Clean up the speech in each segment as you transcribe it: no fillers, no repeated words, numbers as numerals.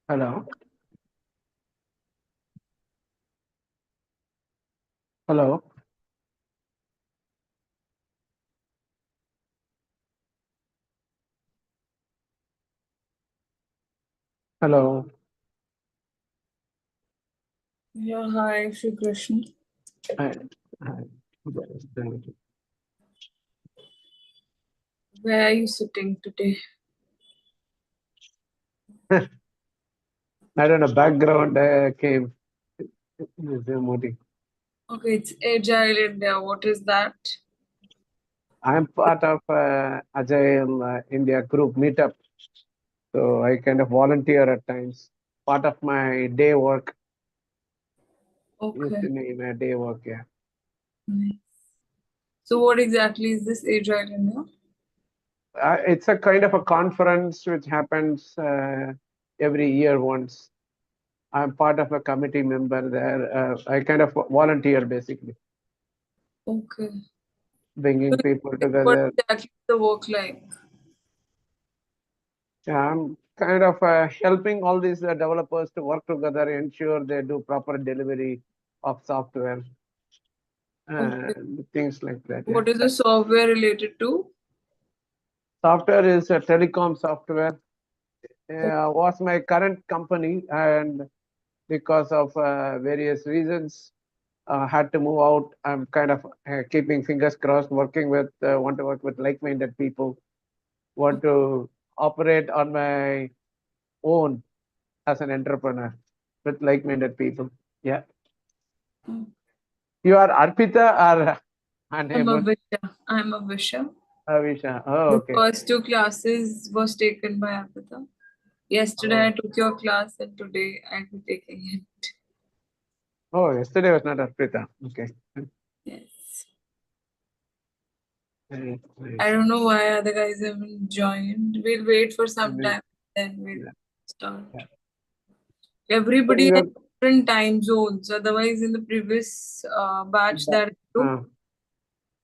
Hello. Hello. Hello. Yeah, hi, Shri Krishna. Hi. Hi. Yes, thank you. Where are you sitting today? I don't know, background came. Is there Modi? Okay, it's Agile India. What is that? I'm part of Agile India group meetup. So I kind of volunteer at times. Part of my day work. Used Okay. to name a day work, yeah. Nice. So, what exactly is this Agile India? It's a kind of a conference which happens every year once. I'm part of a committee member there. I kind of volunteer basically, Okay. bringing So, people what together. exactly is the work like? Yeah, I'm kind of helping all these developers to work together, ensure they do proper delivery of software Okay. and things like that. Yeah, What is the software related to? software is a telecom software. Was my current company, and because of various reasons, had to move out. I'm kind of keeping fingers crossed, working with want to work with like-minded people, want to operate on my own as an entrepreneur with like-minded people. Yeah. Oh, You are Arpita or I'm a unable? Visha. I'm a Visha. Avisha. Oh, The okay. first two classes was taken by Apita. Yesterday I Oh, took your class and today I'll be taking it. oh, yesterday was not Arpita. Okay. Yes. Nice, I nice. don't know why other guys haven't joined. We'll wait for some Maybe- time, then we'll Yeah. start. Yeah. So Everybody has you different time zones. Otherwise, in the previous batch are, that I took,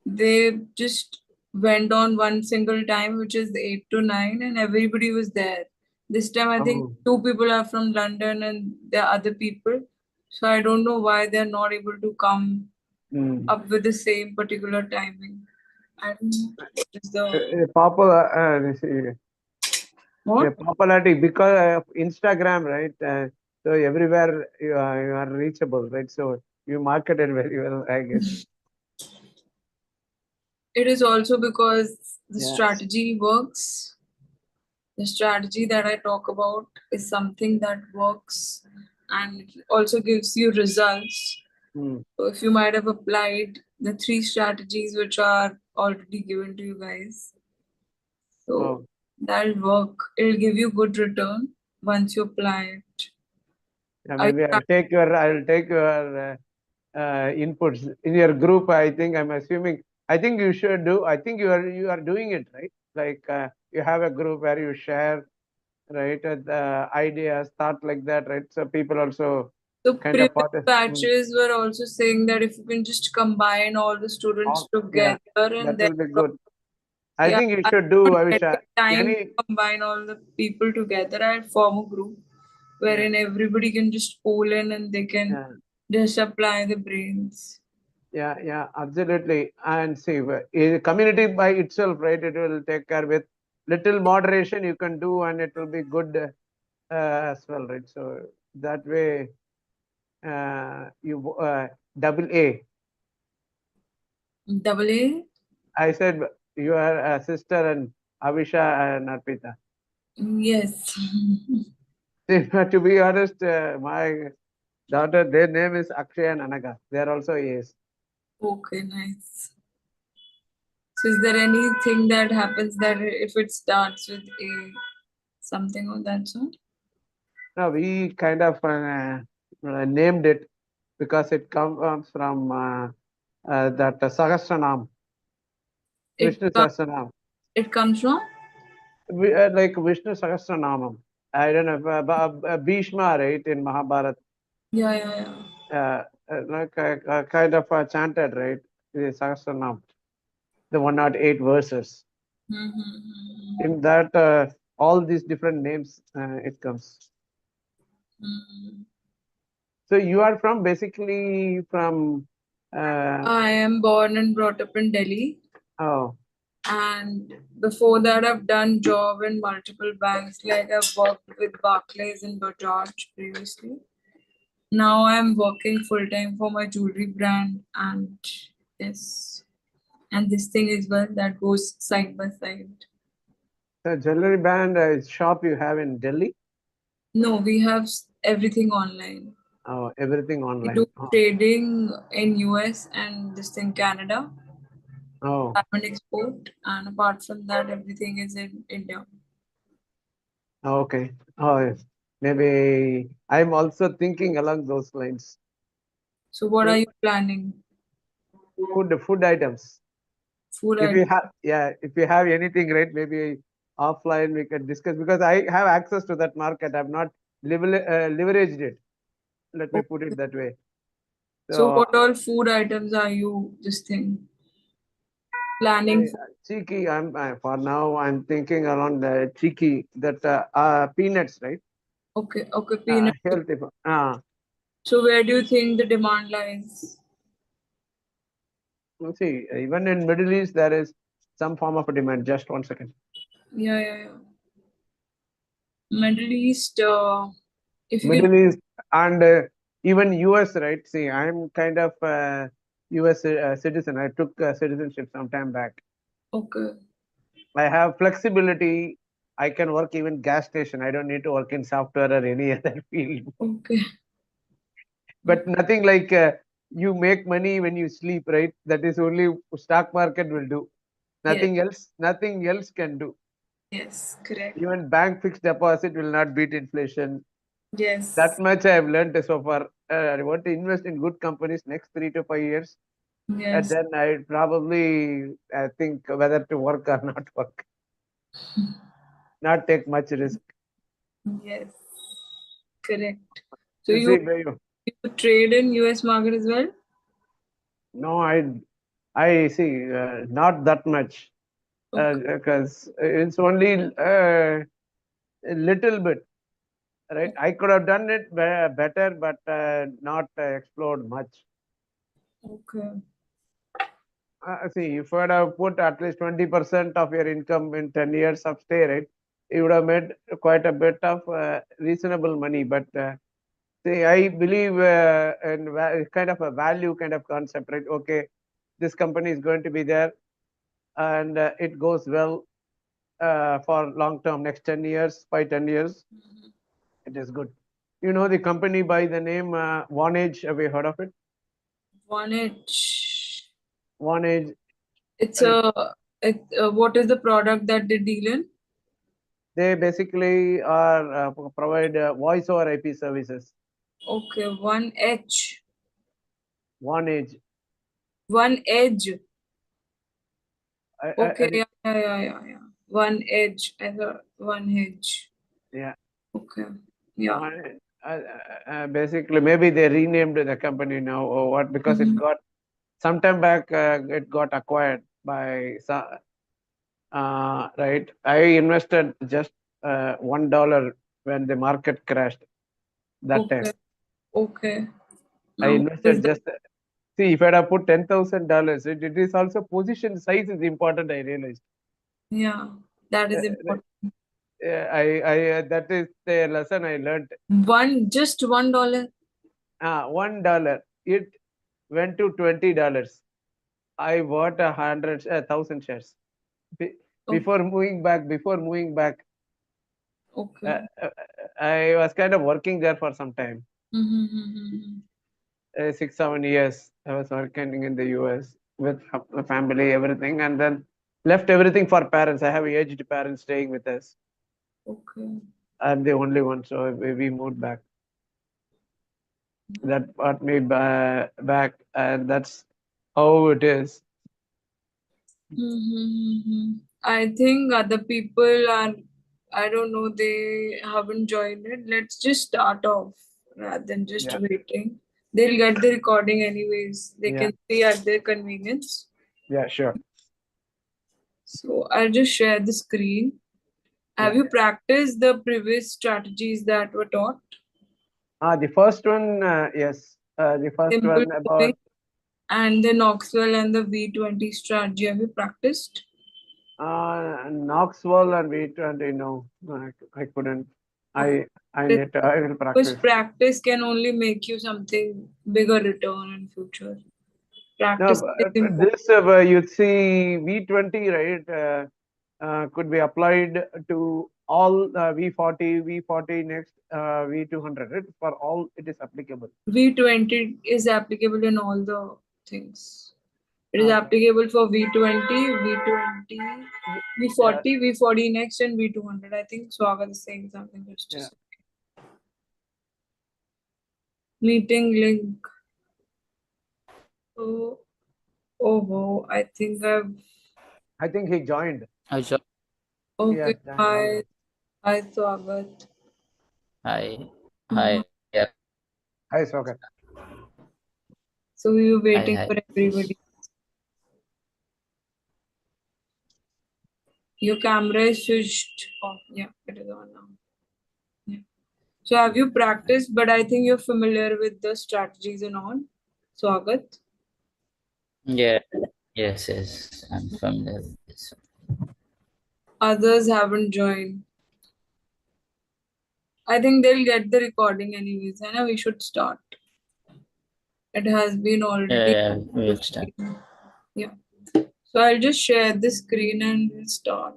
they just went on one single time, which is 8 to 9, and everybody was there. This time, I think oh, two people are from London and there are other people. So I don't know why they're not able to come mm. up with the same particular timing. I don't know. What is the Popular, what? popularity because of Instagram, right? So everywhere you are reachable, right? So you marketed very well, I guess. It is also because the Yeah. strategy works. The strategy that I talk about is something that works and it also gives you results. Mm. So if you might have applied the three strategies which are already given to you guys, so Oh, that'll work. It'll give you good return once you apply it. yeah. Are you Maybe I'll take your inputs in your group. I think I'm assuming. I think you should do. I think you are doing it right. Like you have a group where you share right the ideas, thought like that, right? So people also the kind of previous part of. batches were also saying that if you can just combine all the students Yeah, together and that then will be good. I yeah, think you I should do, don't get Avisha. the time to Any, combine all the people together. I form a group yeah, wherein everybody can just pull in and they can yeah, just apply the brains. yeah, absolutely. And see, a community by itself, right? It will take care with little moderation you can do, and it will be good as well, right? So that way, you double A. Double A? I said you are a sister and Avisha and Arpita. Yes. To be honest, my daughter, their name is Akshay and Anaga. They are also A's. Okay, nice. So is there anything that happens that if it starts with A, something of that sort? No, we kind of named it because it comes from that Sahasranam, It Vishnu comes Sahasranam. it comes from? Like Vishnu Sahasranamam. I don't know, Bhishma, right, in Mahabharata, Yeah, yeah, yeah. like kind of chanted, right, the Sahasranam, the 108 verses. Mm-hmm. In that, all these different names, it comes. Mm. So you are from basically from I am born and brought up in Delhi, oh, and before that, I've done job in multiple banks. Like I've worked with Barclays and Bajaj previously. Now I'm working full time for my jewelry brand, and yes, and this thing as well that goes side by side. the jewelry brand shop you have in Delhi? No, we have everything online. Oh, everything We online. do trading in US and this thing Canada, Oh, diamond export, and apart from that, everything is in India. okay. Oh, yes. Maybe I'm also thinking along those lines. So, what are See, you planning? food items. Food If you item. have, yeah, if you have anything, right, maybe offline we can discuss because I have access to that market. I've not leveraged it. Let me put it Okay. that way. So, So, what all food items are you this thing planning for? cheeky. I'm for now. I'm thinking around the cheeky that peanuts, right? Okay, okay, peanut. Healthy. So, where do you think the demand lies? Let's see. Even in Middle East, there is some form of a demand. Just 1 second. Yeah, yeah, yeah. Middle East. If you can. Middle East and even US, right? See, I'm kind of US citizen. I took citizenship some time back. Okay, I have flexibility. I can work even gas station. I don't need to work in software or any other field. okay. But nothing like you make money when you sleep, right? That is only stock market will do. Yes, Nothing else can do. yes, correct. Even bank fixed deposit will not beat inflation. That Yes, much I have learned so far. I want to invest in good companies next 3 to 5 years, and yes, then I probably think whether to work or not work, not take much risk. yes, correct. So, You you, see, you trade in US market as well? no, I see not that much Okay, because it's only a little bit, right? I could have done it better, but not explored much. okay. See, if you would have put at least 20% of your income in 10 years of stay, right, you would have made quite a bit of reasonable money. But see, I believe in kind of a value kind of concept, right? Okay, this company is going to be there and it goes well for long term, next 10 years, 5, 10 years, Mhm. it is good. You know the company by the name Vonage, have you heard of it? One edge. Vonage, It's uh, what is the product that they deal in? they basically are provide voice over IP services. Okay, one edge. Vonage, One edge. Okay, and yeah, yeah, yeah, yeah, yeah. One edge. I thought one hedge. yeah, Okay. Yeah. Vonage, basically maybe they renamed the company now or what because it Mhm. got sometime back it got acquired by right. I invested just $1 when the market crashed that time. Okay. Okay. I Now, what is invested the, just see if I had put $10,000, it is also position size is important. I realized. yeah, that Uh, is important. I that is the lesson I learned. Just $1. $1 it went to $20. I bought 1,000 shares. Be- Okay. Before moving back, uh, Okay. uh, I was kind of working there for some time. Mm-hmm. 6, 7 years I was working in the US with the family, everything, and then left everything for parents. I have aged parents staying with us. Okay. I'm the only one, so we moved back. That brought me back, and that's how it is. Mm-hmm. I think other people are, I don't know, they haven't joined it. Let's just start off rather than just Yeah, waiting. They'll get the recording anyways. They yeah, can see at their convenience. yeah, sure. So I'll just share the screen. Have Yeah. you practiced the previous strategies that were taught? The first one, yes. The first Simple one about moving and the Knoxville and the V20 strategy. Have you practiced? Knoxville and V20. No, I couldn't. I I Because need to, I will practice. practice can only make you something bigger return in future. No, Practice is but important. this you see V20, right? Could be applied to all V40, V40 next V200. Right? For all, it is applicable. V20 is applicable in all the things. It is Okay. applicable for V20, V20, V40, V40 next, and V200. I think Swagat is saying something just a Yeah. second. Meeting link. Oh, oh, I think I think he joined. Hi, sir. okay. Yeah, Hi, Swagat. Hi. Hi. Yeah. Hi, Swagat. So you're waiting Hi. for everybody. Your camera is switched off. Yeah, it is on now. Yeah. So have you practiced? But I think you're familiar with the strategies and all. Swagat. Yeah. Yes. I'm familiar with this. Others haven't joined. I think they'll get the recording anyways. I know we should start. It has been already. Yeah. We'll start. Yeah. So I'll just share the screen and we'll start.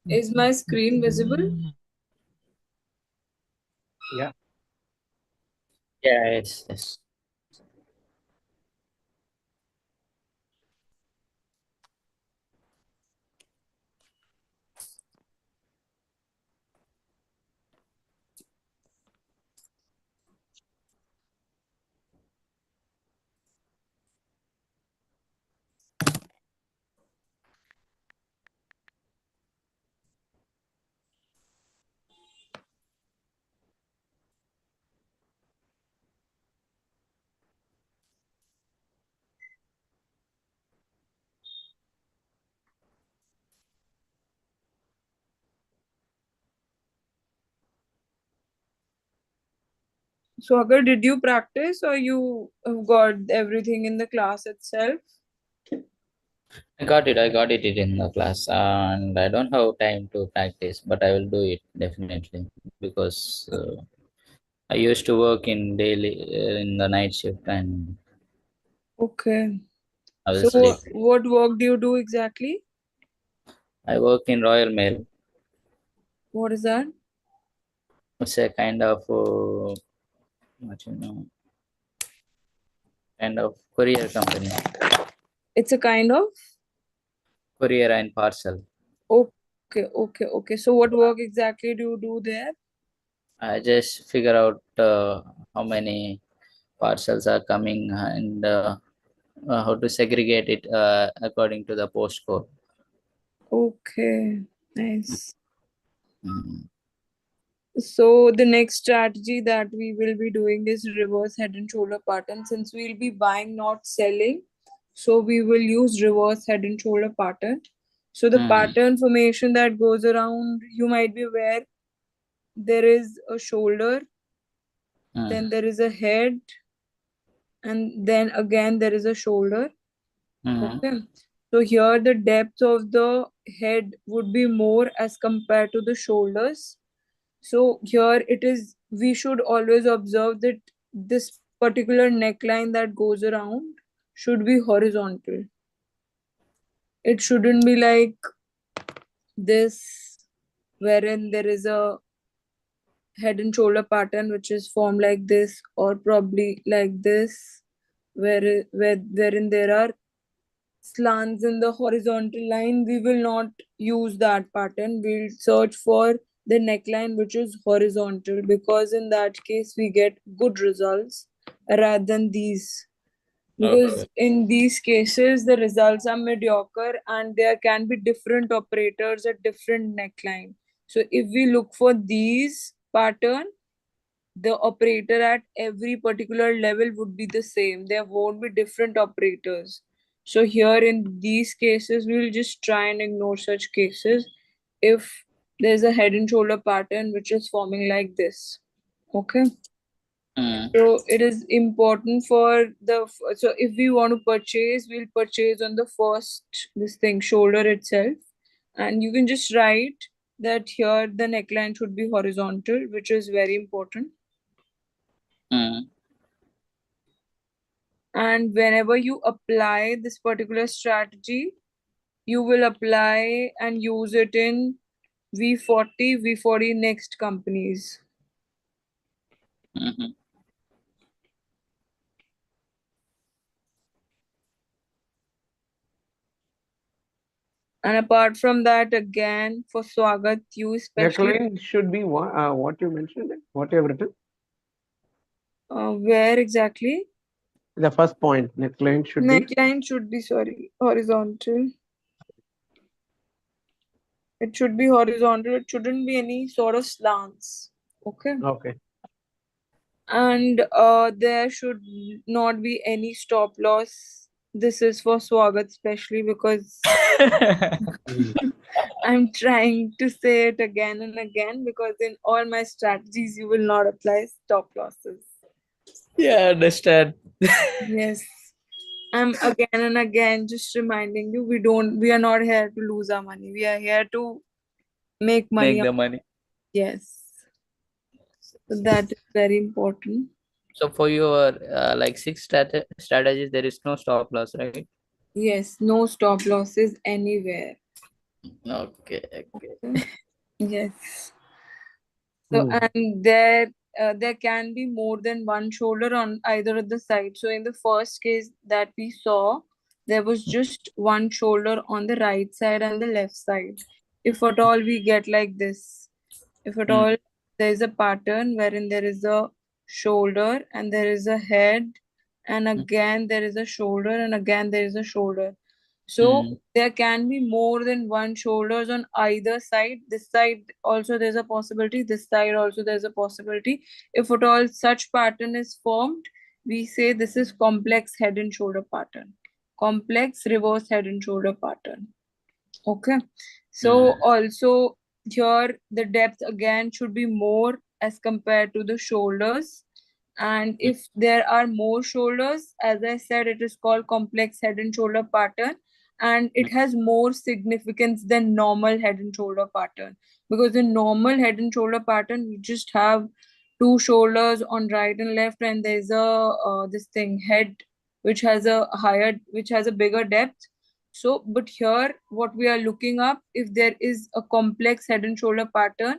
Is my screen visible? Yeah. Yeah. Yes. Swagat, did you practice or you have got everything in the class itself? I got it in the class, and I don't have time to practice, but I will do it definitely because I used to work in daily in the night shift, and Okay. I will So sleep. what work do you do exactly? I work in Royal Mail. What is that? It's a kind of what you know, kind of courier company, It's a kind of. courier and parcel. Okay. So what work exactly do you do there? I just figure out how many parcels are coming and how to segregate it according to the postcode. Okay, nice. Mm. So the next strategy that we will be doing is reverse head and shoulder pattern. Since we'll be buying, not selling, so we will use reverse head and shoulder pattern. So the pattern formation that goes around, you might be aware, there is a shoulder, then there is a head, and then again there is a shoulder. Okay. So here the depth of the head would be more as compared to the shoulders. So here it is, we should always observe that this particular neckline that goes around should be horizontal. It shouldn't be like this, wherein there is a head and shoulder pattern which is formed like this, or probably like this, wherein there are slants in the horizontal line. We will not use that pattern. We'll search for the neckline which is horizontal, because in that case we get good results rather than these. Because in these cases the results are mediocre and there can be different operators at different neckline. So if we look for these pattern, the operator at every particular level would be the same. There won't be different operators. So here in these cases, we'll just try and ignore such cases if there's a head and shoulder pattern which is forming like this. Okay. So it is important for so if we want to purchase, we'll purchase on the first this thing shoulder itself, and you can just write that here the neckline should be horizontal, which is very important. And whenever you apply this particular strategy, you will apply and use it in V40, V40 next companies. And apart from that, again, for Swagat, you especially, Neckline should be what you mentioned, what you have written. where exactly? The first point, neckline should be. Neckline should be, sorry, horizontal. It should be horizontal. It shouldn't be any sort of slants. Okay. Okay. And there should not be any stop loss. This is for Swagat especially because I'm trying to say it again and again because in all my strategies you will not apply stop losses. Yeah, understand. Yes. I'm again and again just reminding you we are not here to lose our money. We are here to make money. Make the money. Yes. So that is very important. So for your like 6 strategies, there is no stop loss, right? Yes, no stop losses anywhere. Okay. Yes. So and there can be more than one shoulder on either of the sides. So in the first case that we saw, there was just one shoulder on the right side and the left side. If at all we get like this, if at all there is a pattern wherein there is a shoulder and there is a head, and again there is a shoulder and again there is a shoulder. So there can be more than one shoulders on either side. This side also there's a possibility, this side also there's a possibility. If at all such pattern is formed, we say this is complex head and shoulder pattern. Complex reverse head and shoulder pattern. Okay. So also here the depth again should be more as compared to the shoulders. And if there are more shoulders, as I said, it is called complex head and shoulder pattern, and it has more significance than normal head and shoulder pattern. Because in normal head and shoulder pattern, we just have two shoulders on right and left, and there's a this thing head which has a bigger depth. So, but here what we are looking up, if there is a complex head and shoulder pattern,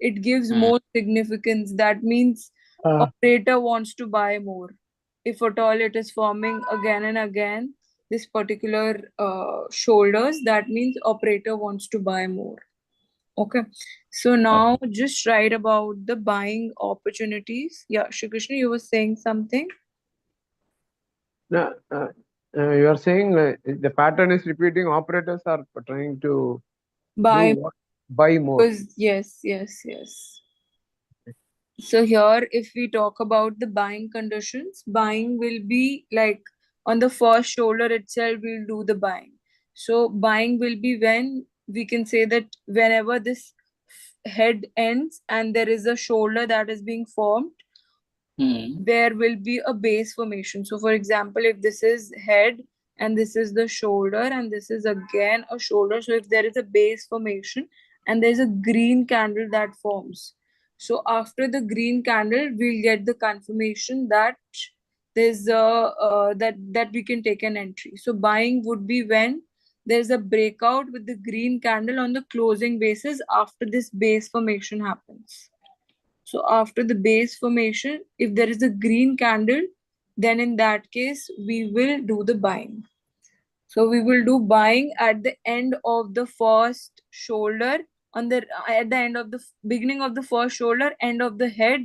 it gives more significance. That means operator wants to buy more. If at all it is forming again and again this particular shoulders, that means operator wants to buy more. Okay. So now just write about the buying opportunities. Yeah, Shri Krishna, you were saying something? No, you are saying the pattern is repeating. Operators are trying to Buy. do what? Buy more. Yes. So here, if we talk about the buying conditions, buying will be like on the first shoulder itself, we'll do the buying. So buying will be when we can say that whenever this head ends and there is a shoulder that is being formed, there will be a base formation. So for example, if this is head and this is the shoulder and this is again a shoulder, so if there is a base formation and there's a green candle that forms, so after the green candle we'll get the confirmation that there's that we can take an entry. So buying would be when there's a breakout with the green candle on the closing basis after this base formation happens. So after the base formation, if there is a green candle, then in that case, we will do the buying. So we will do buying at the end of the first shoulder, at the end of the beginning of the first shoulder, end of the head,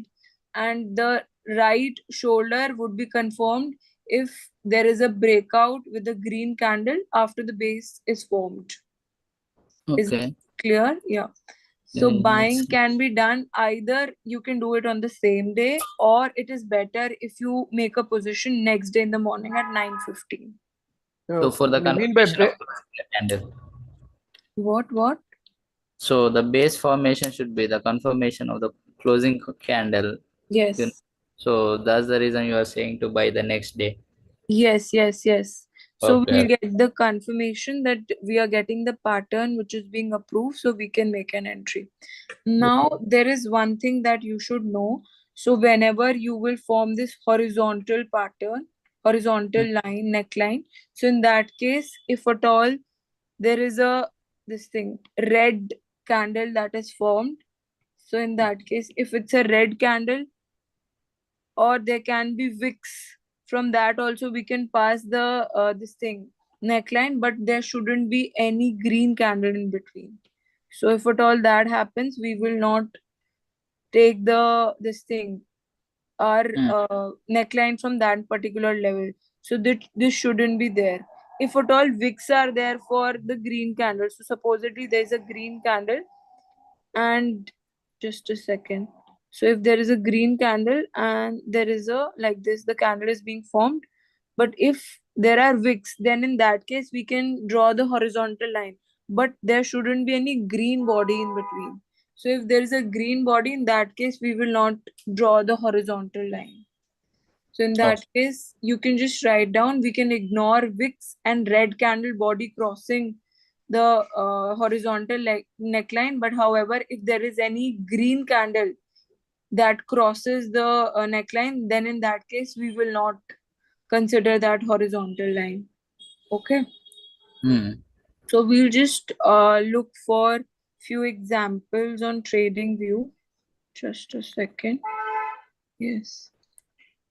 and the right shoulder would be confirmed if there is a breakout with the green candle after the base is formed. Is it clear? Yeah. So buying can be done either you can do it on the same day, or it is better if you make a position next day in the morning at 9:15. So for the you mean by confirmation of the particular candle. What? So the base formation should be the confirmation of the closing candle. Yes. So that's the reason you are saying to buy the next day. Yes. So Okay. we'll get the confirmation that we are getting the pattern which is being approved, so we can make an entry. Now, there is one thing that you should know. So whenever you will form this horizontal pattern, horizontal line, neckline, so in that case, if at all there is a this thing red candle that is formed, so in that case, if it's a red candle, or there can be wicks, from that also we can pass the this thing neckline, but there shouldn't be any green candle in between. So if at all that happens, we will not take the this thing our Hmm. neckline from that particular level. So that this shouldn't be there. If at all wicks are there for the green candle, so supposedly there's a green candle, and just a second. So if there is a green candle and there is a like this, the candle is being formed. But if there are wicks, then in that case we can draw the horizontal line. But there shouldn't be any green body in between. So if there is a green body, in that case we will not draw the horizontal line. So in that case, you can just write down, we can ignore wicks and red candle body crossing the horizontal neckline. But however, if there is any green candle that crosses the neckline, then in that case, we will not consider that horizontal line. Okay. Hmm. So we'll just look for few examples on TradingView. Just a second. Yes.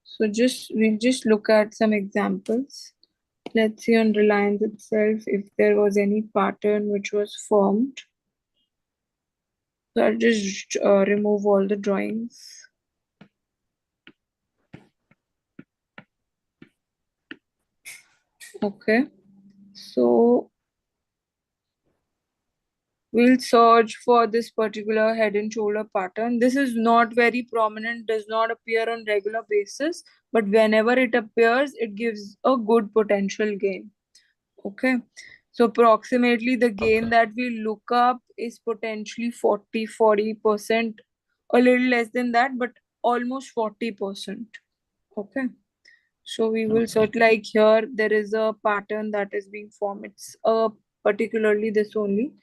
So we'll just look at some examples. Let's see on Reliance itself if there was any pattern which was formed. So I'll just remove all the drawings. Okay. So we'll search for this particular head and shoulder pattern. This is not very prominent, does not appear on regular basis, but whenever it appears, it gives a good potential gain. Okay. So approximately the gain that we look up is potentially 40%, a little less than that, but almost 40%. Okay. So we will search, like here, there is a pattern that is being formed. It's particularly this only.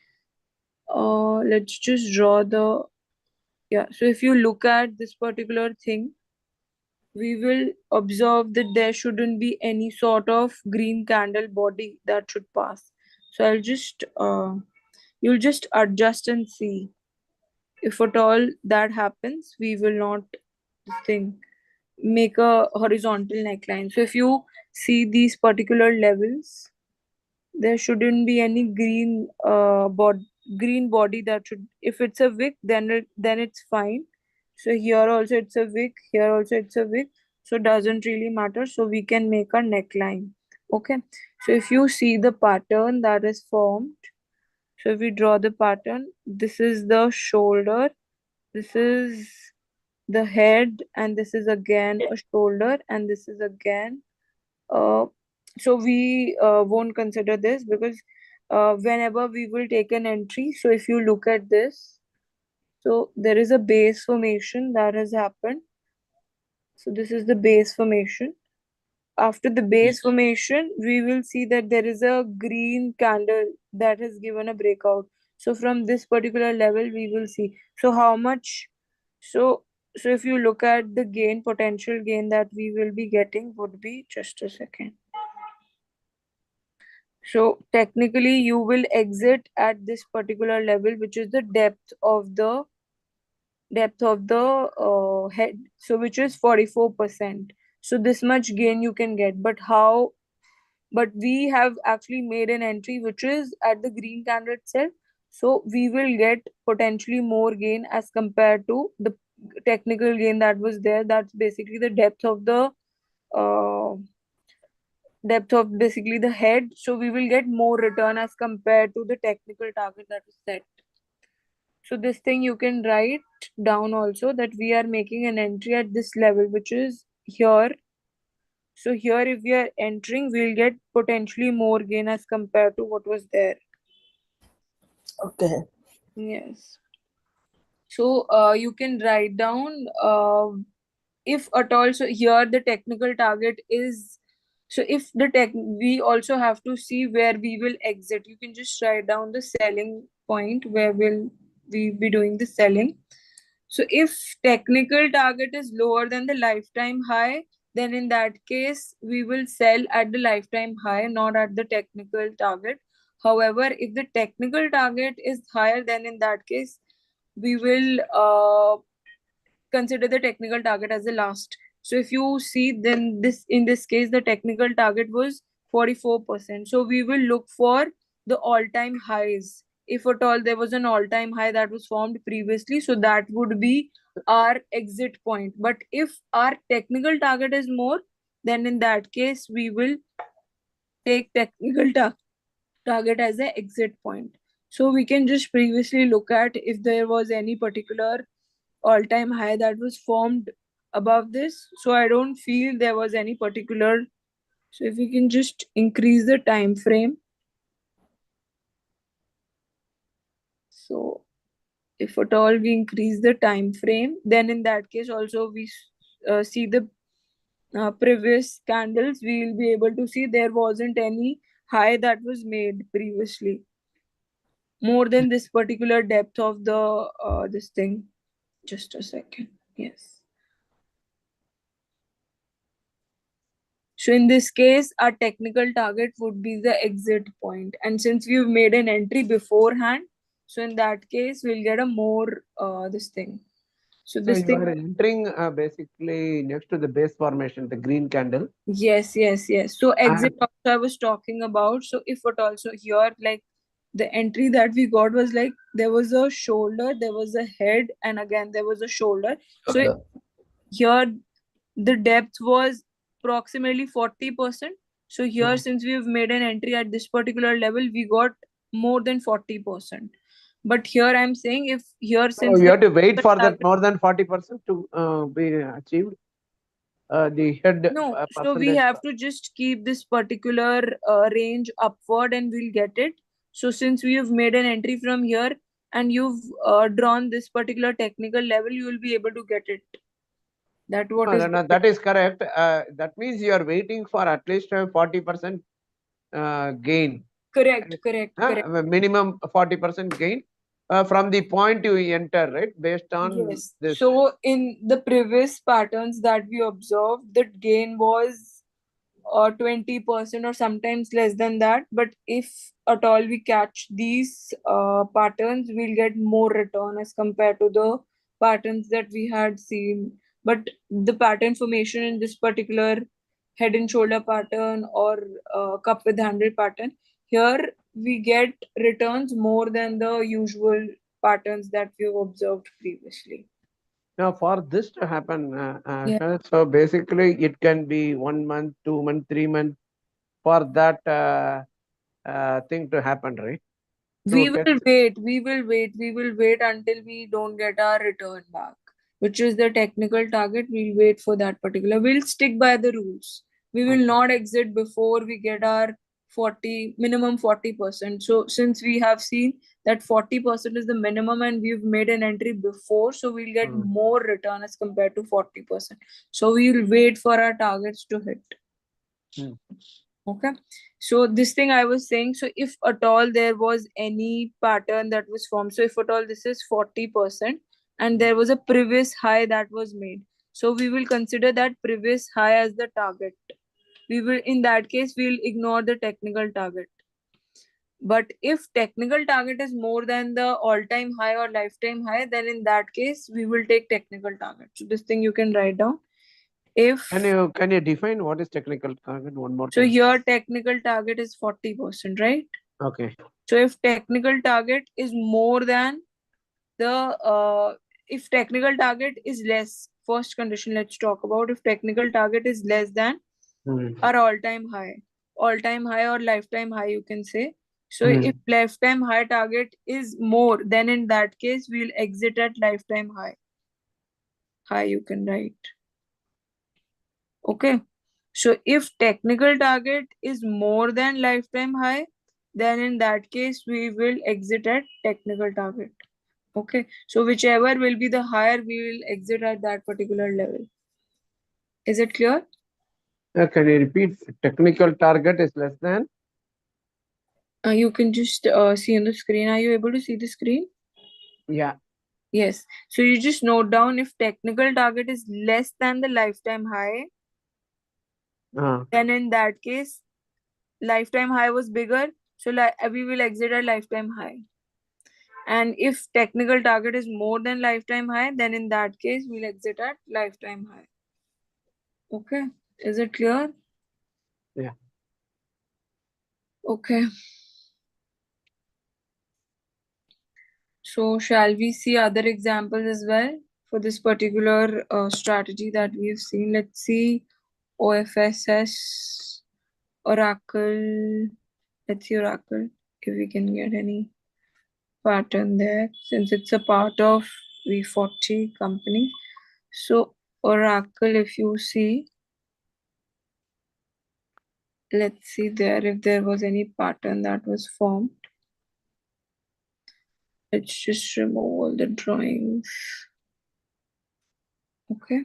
Let's just draw the, yeah. So if you look at this particular thing, we will observe that there shouldn't be any sort of green candle body that should pass. So you'll just adjust and see. If at all that happens, we will not make a horizontal neckline. So if you see these particular levels, there shouldn't be any green body that should. If it's a wick, then it's fine. So here also it's a wick, here also it's a wick, so doesn't really matter. So we can make a neckline. Okay. So if you see the pattern that is formed, so if we draw the pattern, this is the shoulder, this is the head, and this is again a shoulder, and this is again so we won't consider this, because whenever we will take an entry, so if you look at this, so there is a base formation that has happened. So this is the base formation. After the base formation, we will see that there is a green candle that has given a breakout. So from this particular level, we will see. So how much? So so if you look at the gain, potential gain that we will be getting would be, just a second. So technically, you will exit at this particular level, which is the depth of the head. So which is 44%. So this much gain you can get. But how? But we have actually made an entry which is at the green candle itself. So we will get potentially more gain as compared to the technical gain that was there. That's basically the uh, depth of basically the head. So we will get more return as compared to the technical target that is set. So this thing you can write down also, that we are making an entry at this level, which is here. So here if we are entering, we'll get potentially more gain as compared to what was there. Okay. Yes. So you can write down if at all. So here the technical target is, so if the we also have to see where we will exit. You can just write down the selling point where will we be doing the selling. So if technical target is lower than the lifetime high, then in that case we will sell at the lifetime high, not at the technical target. However, if the technical target is higher, then in that case we will consider the technical target as the last. So if you see, then this in this case the technical target was 44%. So we will look for the all-time highs. If at all there was an all-time high that was formed previously, so that would be our exit point. But if our technical target is more, then in that case we will take technical target as an exit point. So we can just previously look at if there was any particular all-time high that was formed above this. So I don't feel there was any particular. So if we can just increase the time frame. So if at all we increase the time frame, then in that case also we see the previous candles, we will be able to see there wasn't any high that was made previously more than this particular depth of the this thing. Just a second. Yes. So in this case, our technical target would be the exit point. And since we've made an entry beforehand, so in that case, we'll get a more this thing. So So this you thing. are entering basically next to the base formation, the green candle. Yes. So exit also I was talking about. So if it also here, like the entry that we got was like there was a shoulder, there was a head, and again there was a shoulder. So here the depth was approximately 40%. So here, since we've made an entry at this particular level, we got more than 40%. But here I'm saying if here since you the have to wait for that target- more than 40% to be achieved. The head No, so we percentage. have to just keep this particular range upward and we'll get it. So since we have made an entry from here and you've drawn this particular technical level, you will be able to get it. That what is No, that is correct. That means you are waiting for at least a 40% gain. correct. Minimum 40% gain from the point you enter, right? Based on Yes. this. So in the previous patterns that we observed, the gain was 20% or sometimes less than that. But if at all we catch these patterns, we'll get more return as compared to the patterns that we had seen. But the pattern formation in this particular head and shoulder pattern or cup with handle pattern, here we get returns more than the usual patterns that we've observed previously. Now, for this to happen, Yeah. so basically it can be 1 month, 2 month, 3 months for that thing to happen, right? We will wait until we don't get our return back, which is the technical target. We'll wait for that particular. We'll stick by the rules. We will not exit before we get our minimum 40%. So since we have seen that 40% is the minimum and we've made an entry before, so we'll get more return as compared to 40%. So we'll wait for our targets to hit. Okay. So this thing I was saying, so if at all there was any pattern that was formed, so if at all this is 40% and there was a previous high that was made, so we will consider that previous high as the target. We will, in that case, we'll ignore the technical target. But if technical target is more than the all-time high or lifetime high, then in that case, we will take technical target. So this thing you can write down. If Can you define what is technical target one more so time? here technical target is 40%, right? Okay. So if technical target is more than the if technical target is less, first condition let's talk about, if technical target is less than our all-time high or lifetime high, you can say. So if lifetime high target is more, then in that case we'll exit at lifetime high. You can write. Okay. So if technical target is more than lifetime high, then in that case we will exit at technical target. Okay, so whichever will be the higher, we will exit at that particular level. Is it clear? Can you repeat? Technical target is less than? You can just see on the screen. Are you able to see the screen? Yeah. Yes. So you just note down if technical target is less than the lifetime high, then in that case, lifetime high was bigger. So we will exit at lifetime high. And if technical target is more than lifetime high, then in that case, we'll exit at lifetime high. Okay. Is it clear? Yeah. Okay. So shall we see other examples as well for this particular strategy that we've seen? Let's see OFSS, Oracle. Let's see Oracle if we can get any pattern there since it's a part of V40 company. So Oracle, if you see, let's see there if there was any pattern that was formed. Let's just remove all the drawings. Okay.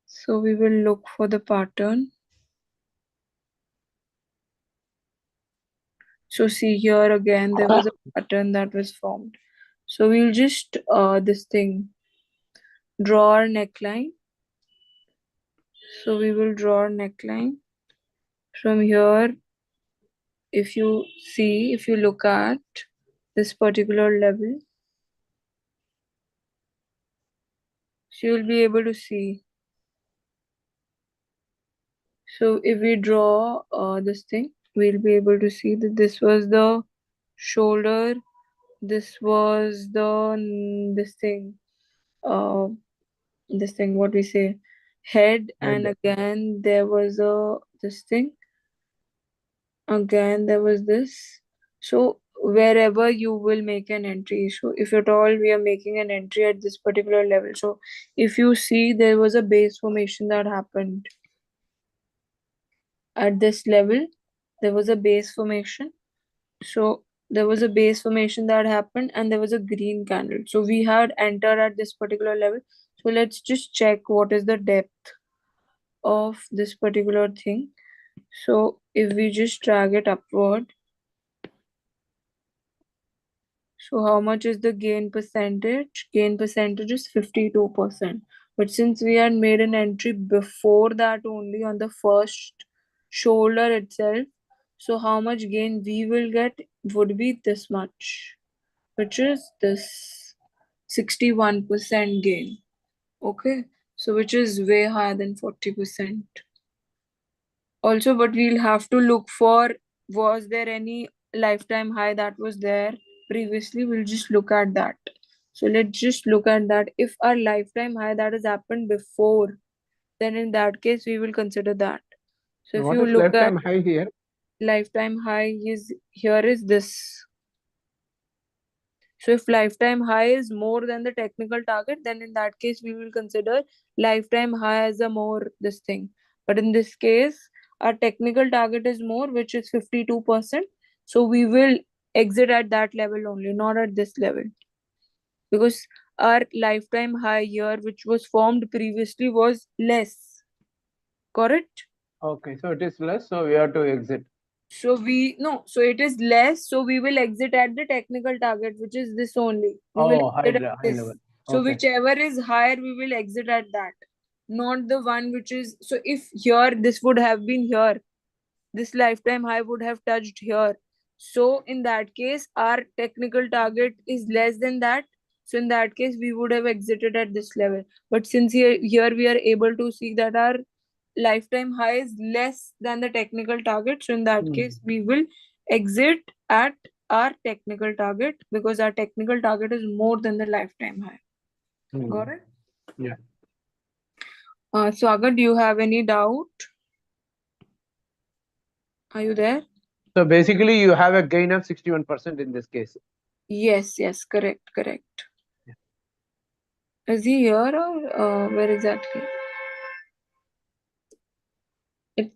So we will look for the pattern. So see here again, there was a pattern that was formed. So we'll just this thing, draw our neckline. So we will draw our neckline. From here, if you see, if you look at this particular level, so you'll be able to see. So if we draw this thing, we'll be able to see that this was the shoulder, this was the this thing, what we say, head, and again there was this thing, again there was this. So wherever you will make an entry, so if at all we are making an entry at this particular level, so if you see there was a base formation that happened at this level, there was a base formation. So there was a base formation that happened and there was a green candle. So we had entered at this particular level. So let's just check what is the depth of this particular thing. So if we just drag it upward, so how much is the gain percentage? Gain percentage is 52%. But since we had made an entry before that only on the first shoulder itself, so how much gain we will get would be this much, which is this 61% gain. Okay, so which is way higher than 40%. Also, but we'll have to look for, was there any lifetime high that was there previously? We'll just look at that. So let's just look at that. If our lifetime high that has happened before, then in that case we will consider that. So if What you is look at lifetime high here? lifetime high is here is this. So if lifetime high is more than the technical target, then in that case we will consider lifetime high as a more this thing. But in this case, our technical target is more, which is 52%. So we will exit at that level only, not at this level. Because our lifetime high here, which was formed previously, was less. Correct? Okay, so it is less, so we have to exit. So so it is less, so we will exit at the technical target, which is this only. We will high, exit at high this. level. So Okay. whichever is higher, we will exit at that, not the one which is. So if here this would have been here, this lifetime high would have touched here. So in that case, our technical target is less than that. So in that case, we would have exited at this level. But since here we are able to see that our lifetime high is less than the technical target, so in that case we will exit at our technical target because our technical target is more than the lifetime high. Got it? Yeah. Swagat, do you have any doubt? Are you there? So basically you have a gain of 61% in this case. Yes, correct. Is he here or where exactly?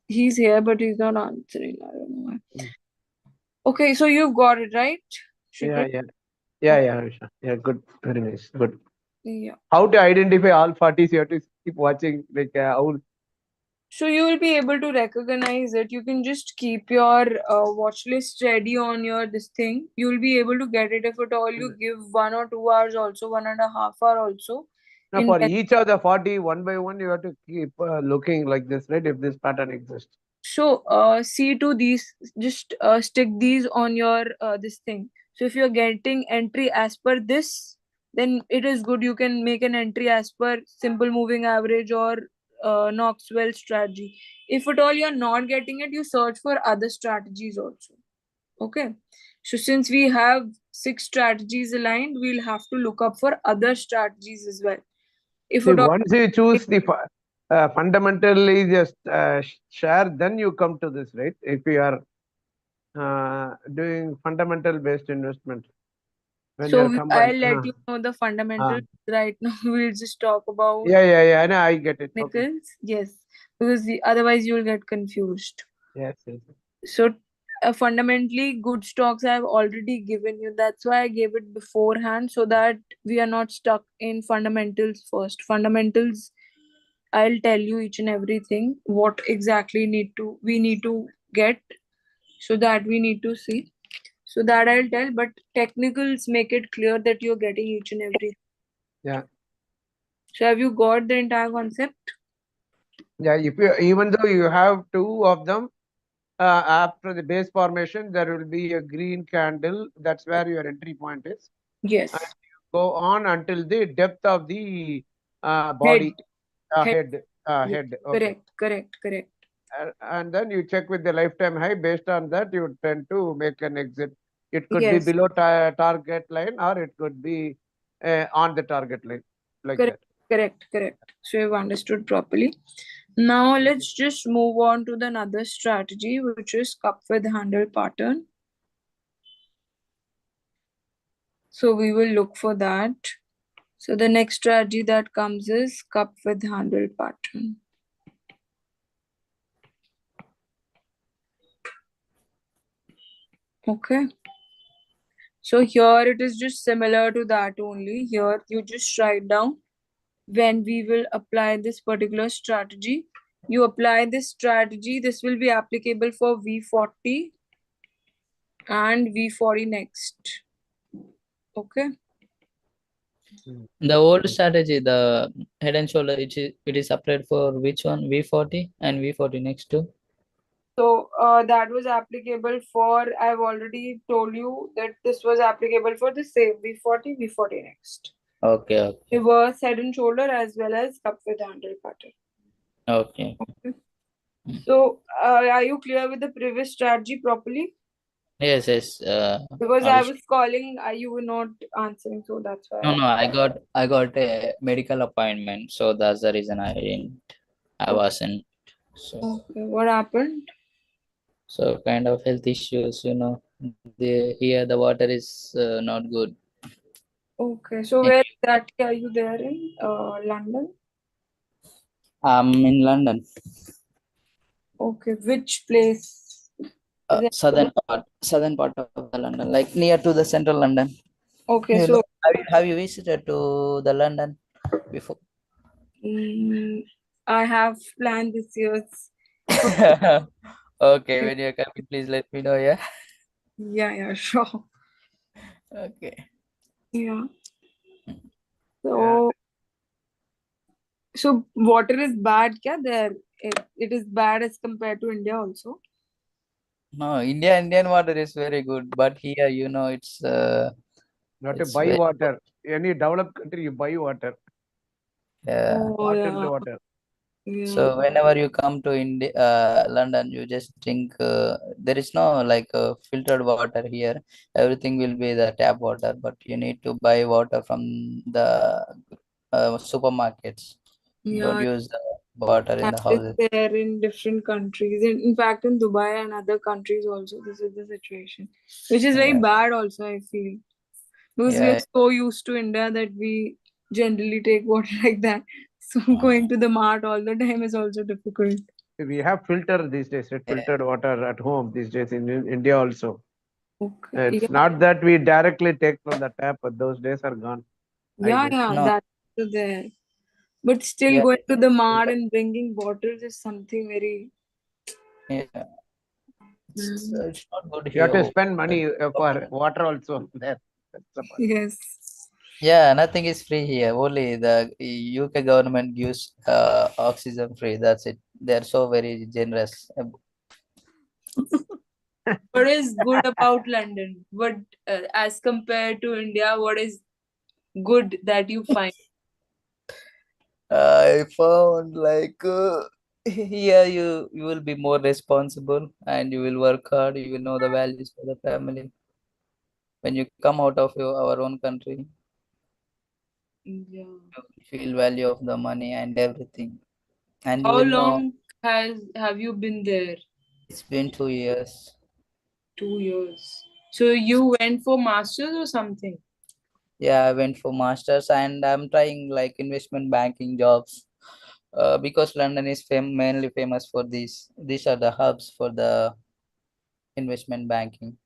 He's here, but he's not answering. I don't know why. Mm. Okay, so you've got it, right? Yeah, Shrikant? yeah, Harsha. Yeah, good. Very nice. Good. Yeah. How to identify all parties? You have to keep watching, like, how. So you will be able to recognize it. You can just keep your watch list ready on your this thing. You will be able to get it if at all you give 1 or 2 hours also, 1.5 hour also. Now, In for each of the 40, one by one, you have to keep looking like this, right? If this pattern exists. So see to these, just stick these on your this thing. So if you're getting entry as per this, then it is good. You can make an entry as per simple moving average or Knox-Wells strategy. If at all you're not getting it, you search for other strategies also. Okay. So since we have 6 strategies aligned, we'll have to look up for other strategies as well. If See, at all, once you choose the fundamentally just share, then you come to this, right? If you are doing fundamental based investment, when you so are I'll combined. let you know the fundamentals right now. We'll just talk about Yeah. I know, I get it. Okay. technicals. Yes, because otherwise you'll get confused. Yes. So fundamentally, good stocks I've already given you. That's why I gave it beforehand so that we are not stuck in fundamentals first. Fundamentals, I'll tell you each and everything what exactly we need to get, so that we need to see. So that I'll tell, but technicals make it clear that you're getting each and every. Yeah. So have you got the entire concept? Yeah. If you, even though you have two of them, after the base formation, there will be a green candle. That's where your entry point is. Yes. And you go on until the depth of the Head. body, Head. Yes. head. Okay. Correct. And then you check with the lifetime high. Based on that, you tend to make an exit. It could be Yes. below target line, or it could be on the target line, like that. Correct. So you've understood properly. Now let's just move on to the another strategy, which is cup with handle pattern. So we will look for that. So the next strategy that comes is cup with handle pattern. Okay. So here it is just similar to that only. Here you just write down when we will apply this particular strategy. You apply this strategy, this will be applicable for V40 and V40 next. Okay. The old strategy, the head and shoulder, it is applied for which one? V40 and V40 next to? So that was applicable for, I've already told you that this was applicable for the same V40, V40 next. Okay. Reverse head and shoulder as well as cup with handle pattern. Okay. So are you clear with the previous strategy properly? Yes. Because I was calling, you were not answering, so that's why. No, I got a medical appointment, so that's the reason I wasn't. So Okay, what happened? so kind of health issues, here the water is not good. Okay, so where exactly are you there in London? I'm in London. Okay, which place? Southern part of the London, like near to the central London. Okay, so have you visited to the London before? I have planned this year. Okay, when you're coming, please let me know. Yeah. Yeah, sure. Okay. Yeah. So water is bad, kya there? It is bad as compared to India also. No, Indian water is very good, but here, it's Not to it's buy very, water. Any developed country, you buy water. yeah. Bottled water. So whenever you come to London, you just drink. There is no like filtered water here. Everything will be the tap water, but you need to buy water from the supermarkets. Don't use the water in the That is houses. there in different countries. In fact, in Dubai and other countries also, this is the situation, which is very Yeah. bad also, I feel. Because we Yeah. are so used to India that we generally take water like that. So going to the mart all the time is also difficult. We have filter these days, right? Yeah. Filtered water at home these days in India also. Okay. It's Yeah, not that we directly take from the tap, but those days are gone, I yeah, guess. yeah, No. that's also there. But still Yeah. going to the mart and bringing bottles is something very Yeah. It's not good You have here. to spend money for water also there. That's the part. yes. Yeah, nothing is free here. Only the UK government gives oxygen free. That's it. They're so very generous. What is good about London? What as compared to India, what is good that you find? I found like here you will be more responsible and you will work hard. You will know the values of the family. When you come out of our own country, Yeah. you feel value of the money and everything. And you How will know long have you been there? it's been 2 years. 2 years. So you went for masters or something? Yeah, I went for masters and I'm trying like investment banking jobs. Because London is mainly famous for these. These are the hubs for the investment banking.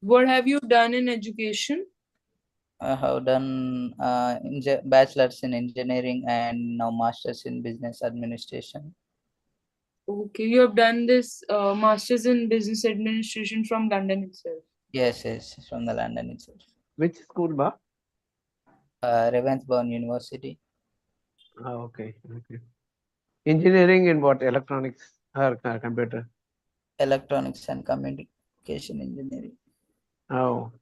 What have you done in education? I have done bachelor's in engineering and now masters in business administration. Okay, you have done this masters in business administration from London itself. Yes, from the London itself. Which school, ba? Ravensbourne University. Oh, okay. Engineering in what? Electronics or computer? Electronics and communication engineering. Oh,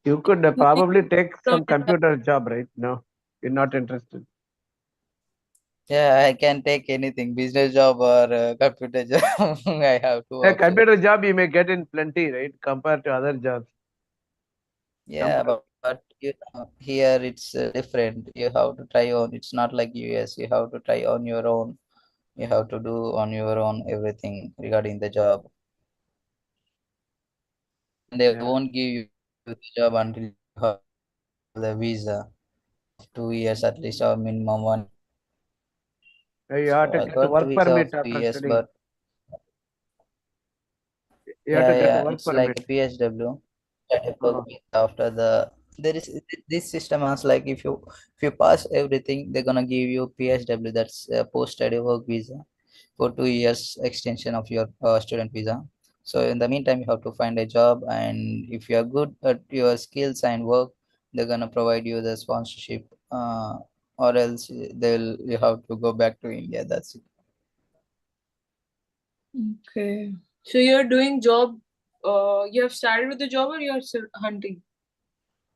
you could probably take some computer job, right? No, you're not interested. Yeah, I can take anything, business job or computer job. I have two A options. computer job you may get in plenty, right? Compared to other jobs. Yeah, but you know, here it's different. You have to try on. It's not like US. You have to try on your own. You have to do on your own everything regarding the job. And they Yeah. won't give you the job until you have the visa, 2 years at least or minimum one. You So have to I get the got the work visa permit of two after years, studying. but You have to get the yeah, work it's like permit. a PSW. Study work Oh, visa after there is this system has like if you pass everything, they're gonna give you PSW. That's post study work visa for 2 years extension of your student visa. So in the meantime, you have to find a job, and if you are good at your skills and work, they're gonna provide you the sponsorship. Or else they'll you have to go back to India. That's it. Okay. So you're doing job, you have started with the job or you're still hunting?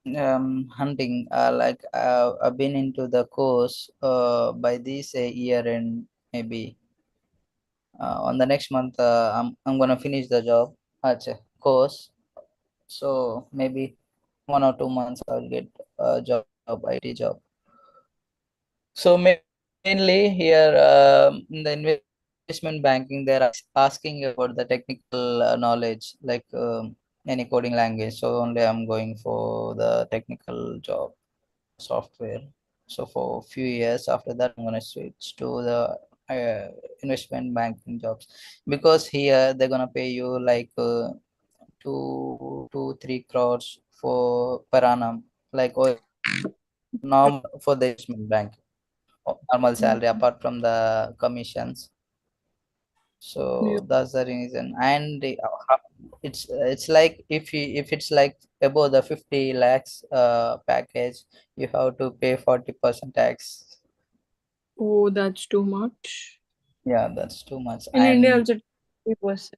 Hunting. I've been into the course. By this year and maybe on the next month, I'm gonna finish the job. Course. So maybe 1 or 2 months I'll get a job, IT job. So mainly here in the investment banking, they're asking about the technical knowledge, like any coding language. So only I'm going for the technical job, software. So for a few years after that, I'm gonna switch to the investment banking jobs because here they're gonna pay you like 2 to 3 crores for per annum, like normal for the investment bank, normal salary apart from the commissions. Yeah. So that's the reason. And it's like if it's like above the 50 lakhs package, you have to pay 40% tax. Oh, that's too much. Yeah, that's too much. In India And also 20%.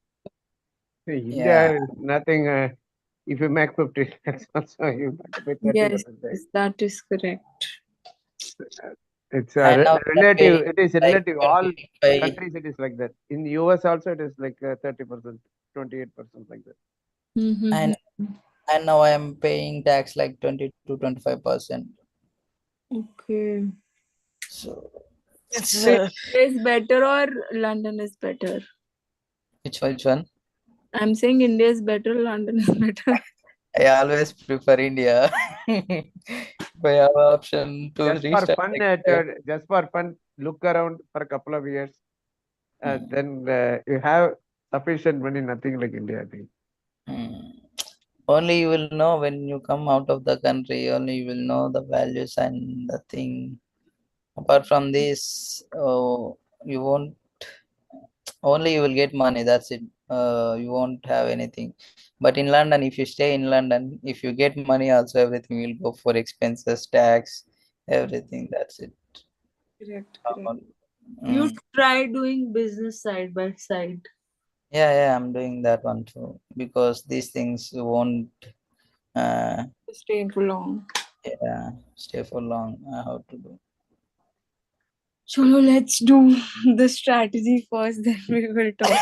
yeah, India is nothing. If you make 50 lakhs also, you have to pay Yes, 30% tax. yes, that is correct. It's and now they're relative. paying It is like relative. All 25. countries it is like that. In the US also it is like 30%, 28% like that. Mm-hmm. and and now I am paying tax like 20 to 25%. Okay. So it's So India is better or London is better? which one? I'm saying India is better, London is better. I always prefer India. If I have option to Just for restart fun, my career. just for fun, look around for a couple of years. then you have sufficient money, nothing like India, I think. Only you will know when you come out of the country, only you will know the values and the thing. Apart from this, you won't, only you will get money, that's it. You won't have anything. But in London, if you stay in London, if you get money also, everything will go for expenses, tax, everything, that's it. Correct. You Mm. try doing business side by side. Yeah, I'm doing that one too, because these things won't Staying for long. stay for long. How to do. Cholo, let's do the strategy first, then we will talk.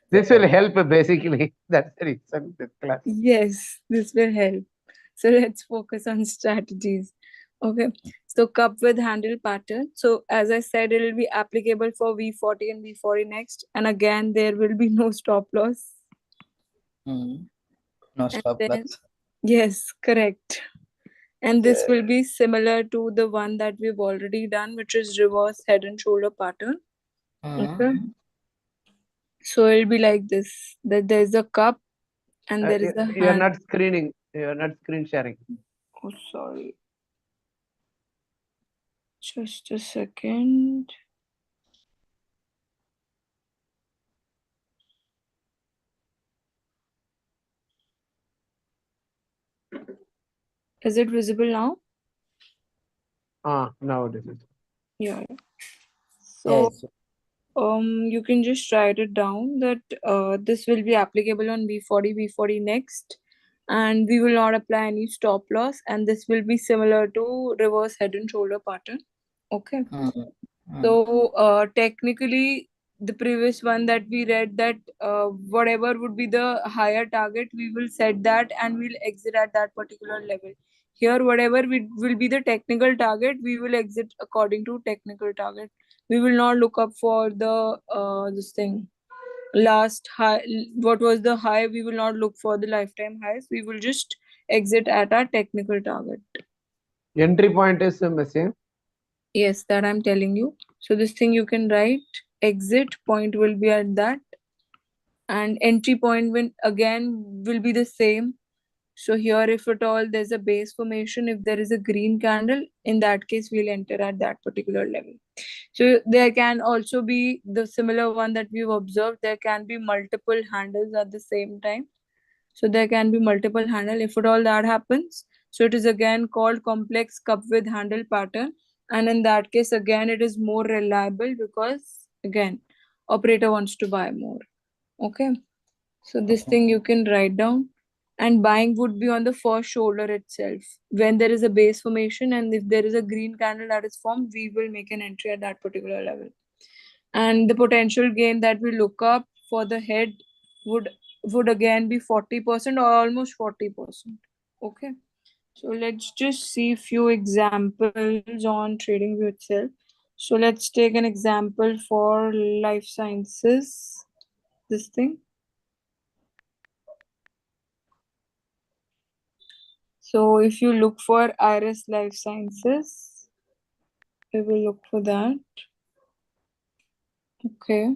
This will help basically. That's the reason this class. Yes, this will help. So let's focus on strategies. Okay. So cup with handle pattern. So as I said, it will be applicable for V40 and V40 next. And again, there will be no stop loss. No And stop then, loss. yes, correct. And this will be similar to the one that we've already done, which is reverse head and shoulder pattern. Okay. So it'll be like this, that there's a cup and there is a You are hand. not screening. You are not screen sharing. Oh, sorry. Just a second. Is it visible now? Now it is. Yeah. Yeah, So you can just write it down that this will be applicable on V40, V40 next, and we will not apply any stop loss, and this will be similar to reverse head and shoulder pattern. Okay. So technically, the previous one that we read, that whatever would be the higher target, we will set that and we'll exit at that particular level. Here, whatever will be the technical target, we will exit according to technical target. We will not look up for the this thing last high. What was the high? We will not look for the lifetime highs. We will just exit at our technical target. Entry point is the same. Yes, that I'm telling you. So this thing you can write, exit point will be at that, and entry point will be the same. So here, if at all there's a base formation, if there is a green candle, in that case we'll enter at that particular level. So there can also be the similar one that we've observed. There can be multiple handles at the same time. So there can be multiple handle. If at all that happens, so it is again called complex cup with handle pattern. And in that case, again, it is more reliable because again, operator wants to buy more. Okay. So this thing you can write down, and buying would be on the first shoulder itself. When there is a base formation and if there is a green candle that is formed, we will make an entry at that particular level. And the potential gain that we look up for the head would again be 40% or almost 40%. Okay. So let's just see few examples on TradingView itself. So let's take an example for life sciences. This thing. So if you look for Iris Life Sciences, we will look for that. Okay.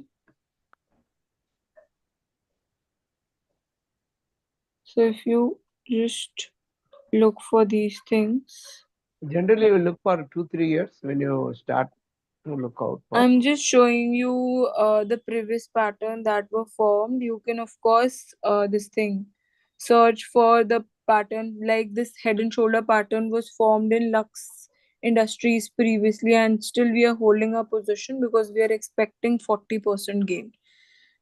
So if you just look for these things. Generally, we look for 2-3 years when you start to look out for. I'm just showing you the previous pattern that were formed. You can, of course, this thing, search for the pattern. Like this head and shoulder pattern was formed in Lux Industries previously, and still we are holding our position because we are expecting 40% gain.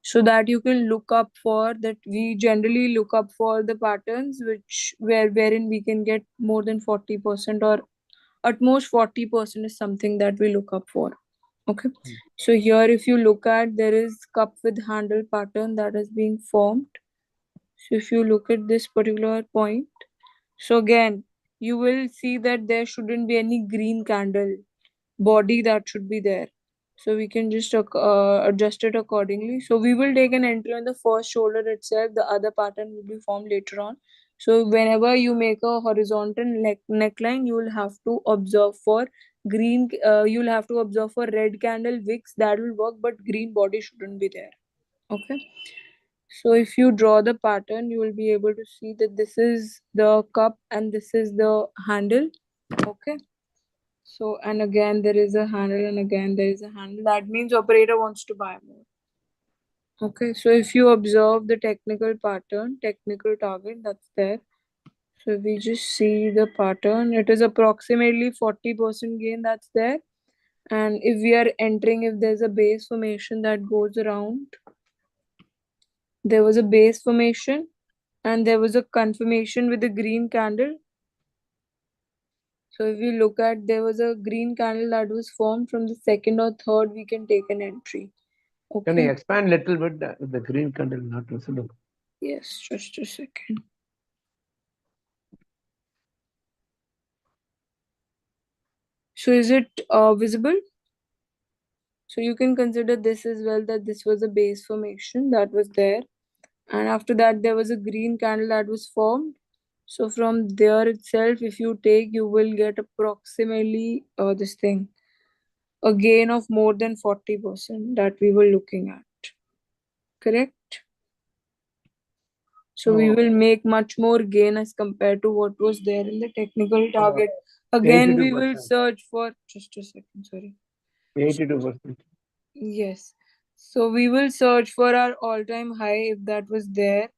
So that you can look up for that. We generally look up for the patterns wherein we can get more than 40%, or at most 40% is something that we look up for. Okay. So here, if you look at, there is cup with handle pattern that is being formed. So if you look at this particular point, so again, you will see that there shouldn't be any green candle body that should be there. So we can just adjust it accordingly. So we will take an entry on the first shoulder itself. The other pattern will be formed later on. So whenever you make a horizontal neckline, you will have to observe for green, you'll have to observe for red candle wicks, that will work, but green body shouldn't be there. Okay. So if you draw the pattern, you will be able to see that this is the cup and this is the handle. Okay. So, and again, there is a handle and again, there is a handle. That means operator wants to buy more. Okay. So if you observe the technical pattern, technical target, that's there. So we just see the pattern. It is approximately 40% gain that's there. And if we are entering, if there's a base formation that goes around, there was a base formation and there was a confirmation with a green candle. So if we look at, there was a green candle that was formed from the second or third, we can take an entry. Can you Okay. expand a little bit? The green candle not visible. Yes, just a second. So is it visible? So you can consider this as well, that this was a base formation that was there. And after that, there was a green candle that was formed. So from there itself, if you take, you will get approximately this thing, a gain of more than 40% that we were looking at. Correct? So we Oh. will make much more gain as compared to what was there in the technical target. Again, we will 82%. search for, just a second, sorry. 82%. Yes. So we will search for our all-time high if that was there.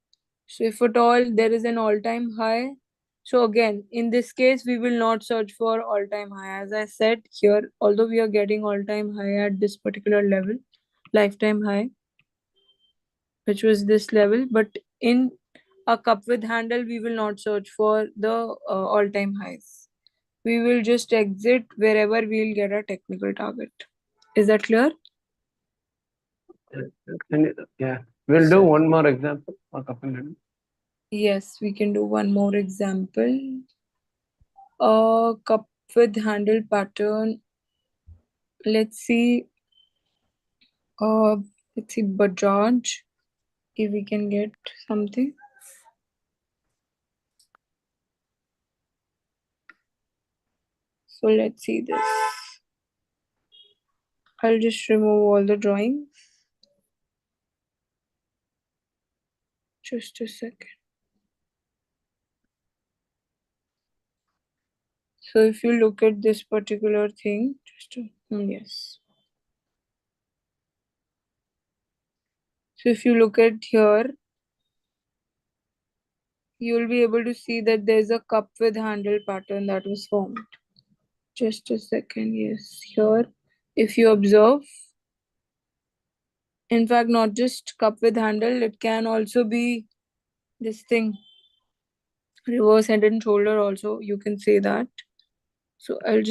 So if at all there is an all-time high, so again, in this case, we will not search for all-time high. As I said here, although we are getting all-time high at this particular level, lifetime high, which was this level, but in a cup with handle, we will not search for the all-time highs. We will just exit wherever we'll get a technical target. Is that clear? Yeah. We'll do one more example for cup and handle. Yes, we can do one more example. A cup with handle pattern. Let's see. Let's see Bajaj. If we can get something. So let's see this. I'll just remove all the drawings. Just a second. So if you look at this particular thing, yes. So if you look at here, you will be able to see that there's a cup with handle pattern that was formed. Just a second, yes. Here, if you observe, in fact, not just cup with handle, it can also be this thing, reverse head and shoulder also, you can say that. So we'll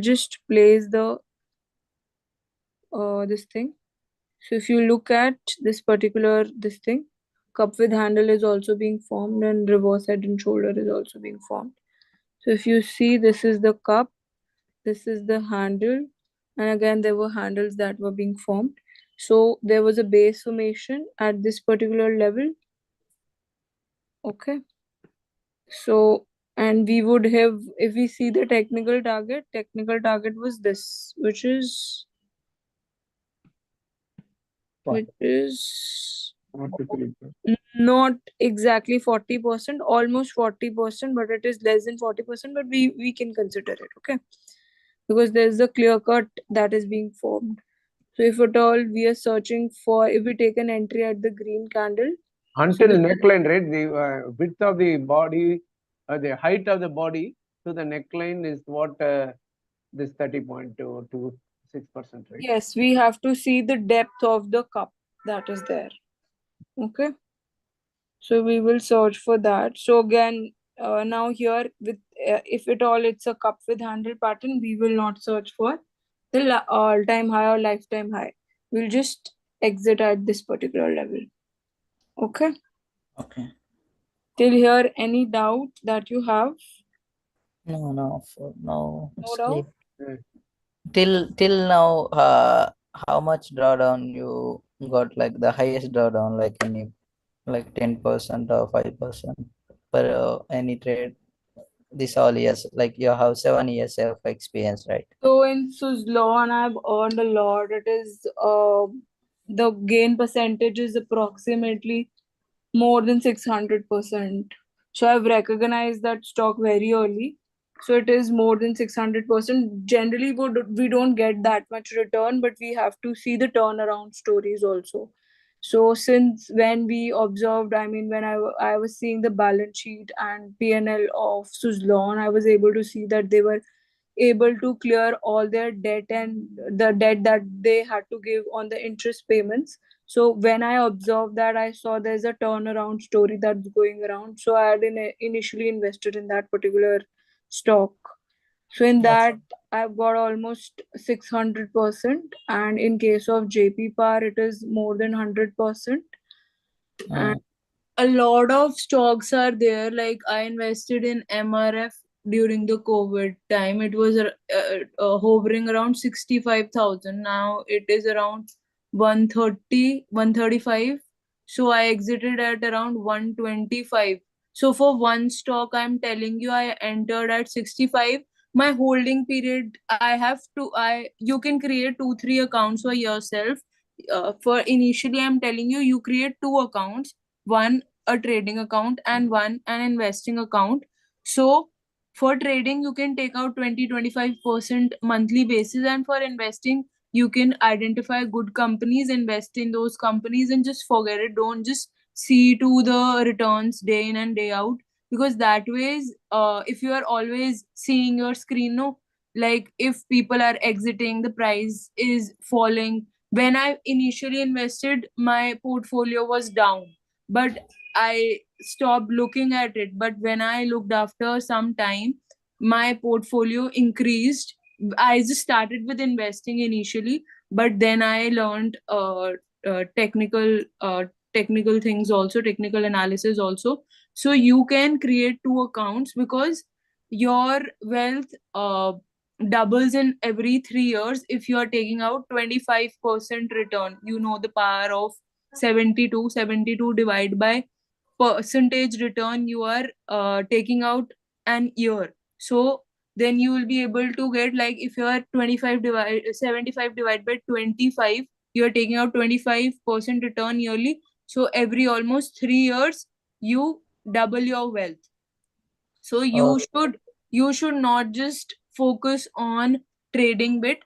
just place the this thing. So if you look at this particular this thing, cup with handle is also being formed and reverse head and shoulder is also being formed. So if you see, this is the cup, this is the handle, and again there were handles that were being formed. So there was a base formation at this particular level. Okay. So, and we would have, if we see the technical target was this, which is not exactly 40%, almost 40%, but it is less than 40%, but we can consider it, okay? Because there's a clear cut that is being formed. So if at all we are searching for, if we take an entry at the green candle. Until neckline, right? The width of the body, the height of the body to the neckline is what this 30.26%, right? Yes, we have to see the depth of the cup that is there. Okay. So we will search for that. So again, now here with if at all it's a cup with handle pattern, we will not search for the all-time high or lifetime high. We'll just exit at this particular level. Okay. Okay. Till here, any doubt that you have? No, for now. No doubt? Till now, how much drawdown you got, like the highest drawdown, like any, like 10% or 5% per any trade? this all years? Like you have 7 years of experience, right? So in Suzlon, I've earned a lot. It is the gain percentage is approximately more than 600%. So I've recognized that stock very early. So it is more than 600%. Generally, we don't get that much return, but we have to see the turnaround stories also. So since when we observed, I mean, when I was seeing the balance sheet and P&L of Suzlon, I was able to see that they were able to clear all their debt and the debt that they had to give on the interest payments. So when I observed that, I saw there's a turnaround story that's going around. So I had initially invested in that particular stock. So in that, I've got almost 600%, and in case of JP Power, it is more than 100%. And a lot of stocks are there. Like I invested in MRF during the COVID time. It was hovering around 65,000. Now it is around 130, 135. So I exited at around 125. So for one stock, I'm telling you, I entered at 65. My holding period, you can create 2, 3 accounts for yourself. For initially, I'm telling you, you create 2 accounts, one a trading account and one an investing account. So for trading, you can take out 20-25% monthly basis, and for investing, you can identify good companies, invest in those companies, and just forget it. Don't just see to the returns day in and day out, because that ways, if you are always seeing your screen, no, like if people are exiting, the price is falling. When I initially invested, my portfolio was down, but I stopped looking at it. But when I looked after some time, my portfolio increased. I just started with investing initially, but then I learned technical things also, technical analysis also. So you can create 2 accounts, because your wealth doubles in every 3 years if you are taking out 25% return. You know the power of 72 divide by percentage return you are taking out an year. So then you will be able to get, like, if you are 75 divided by 25, you are taking out 25% return yearly. So every almost 3 years you double your wealth. So you should not just focus on trading bit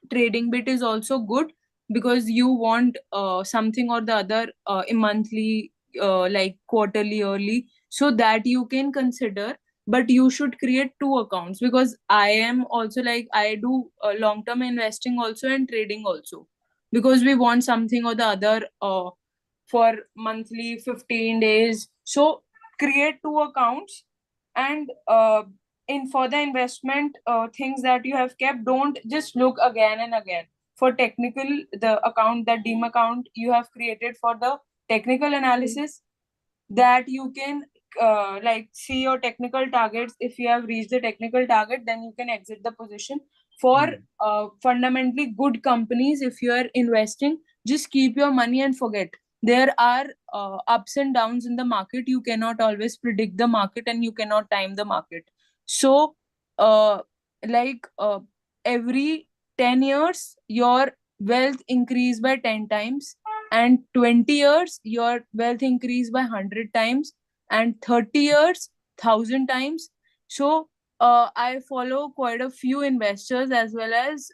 is also good, because you want something or the other in monthly, like quarterly, yearly, so that you can consider. But you should create 2 accounts, because I am also, like, I do long term investing also and trading also, because we want something or the other for monthly 15 days. So create 2 accounts. And in for the investment things that you have kept, don't just look again and again. For technical, the account, that DEM account you have created for the technical analysis, that you can like see your technical targets. If you have reached the technical target, then you can exit the position. For fundamentally good companies, if you are investing, just keep your money and forget. There are ups and downs in the market. You cannot always predict the market, and you cannot time the market. So uh, like every 10 years your wealth increase by 10 times, and 20 years your wealth increase by 100 times, and 30 years 1,000 times. So I follow quite a few investors as well as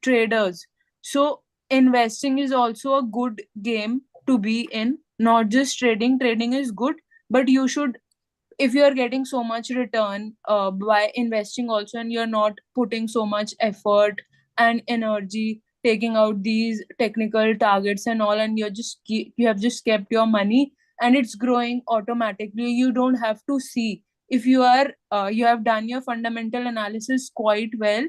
traders. So investing is also a good game to be in, not just trading is good, but you should, if you are getting so much return by investing also, and you're not putting so much effort and energy taking out these technical targets and all, and you have just kept your money and it's growing automatically. You don't have to see. If you are you have done your fundamental analysis quite well,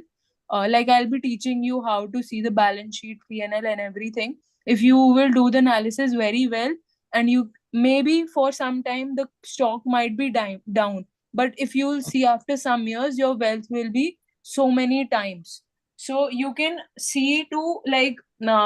like I'll be teaching you how to see the balance sheet, P&L and everything. If you will do the analysis very well, and you, maybe for some time the stock might be down, but if you will see after some years, your wealth will be so many times. So you can see to, like,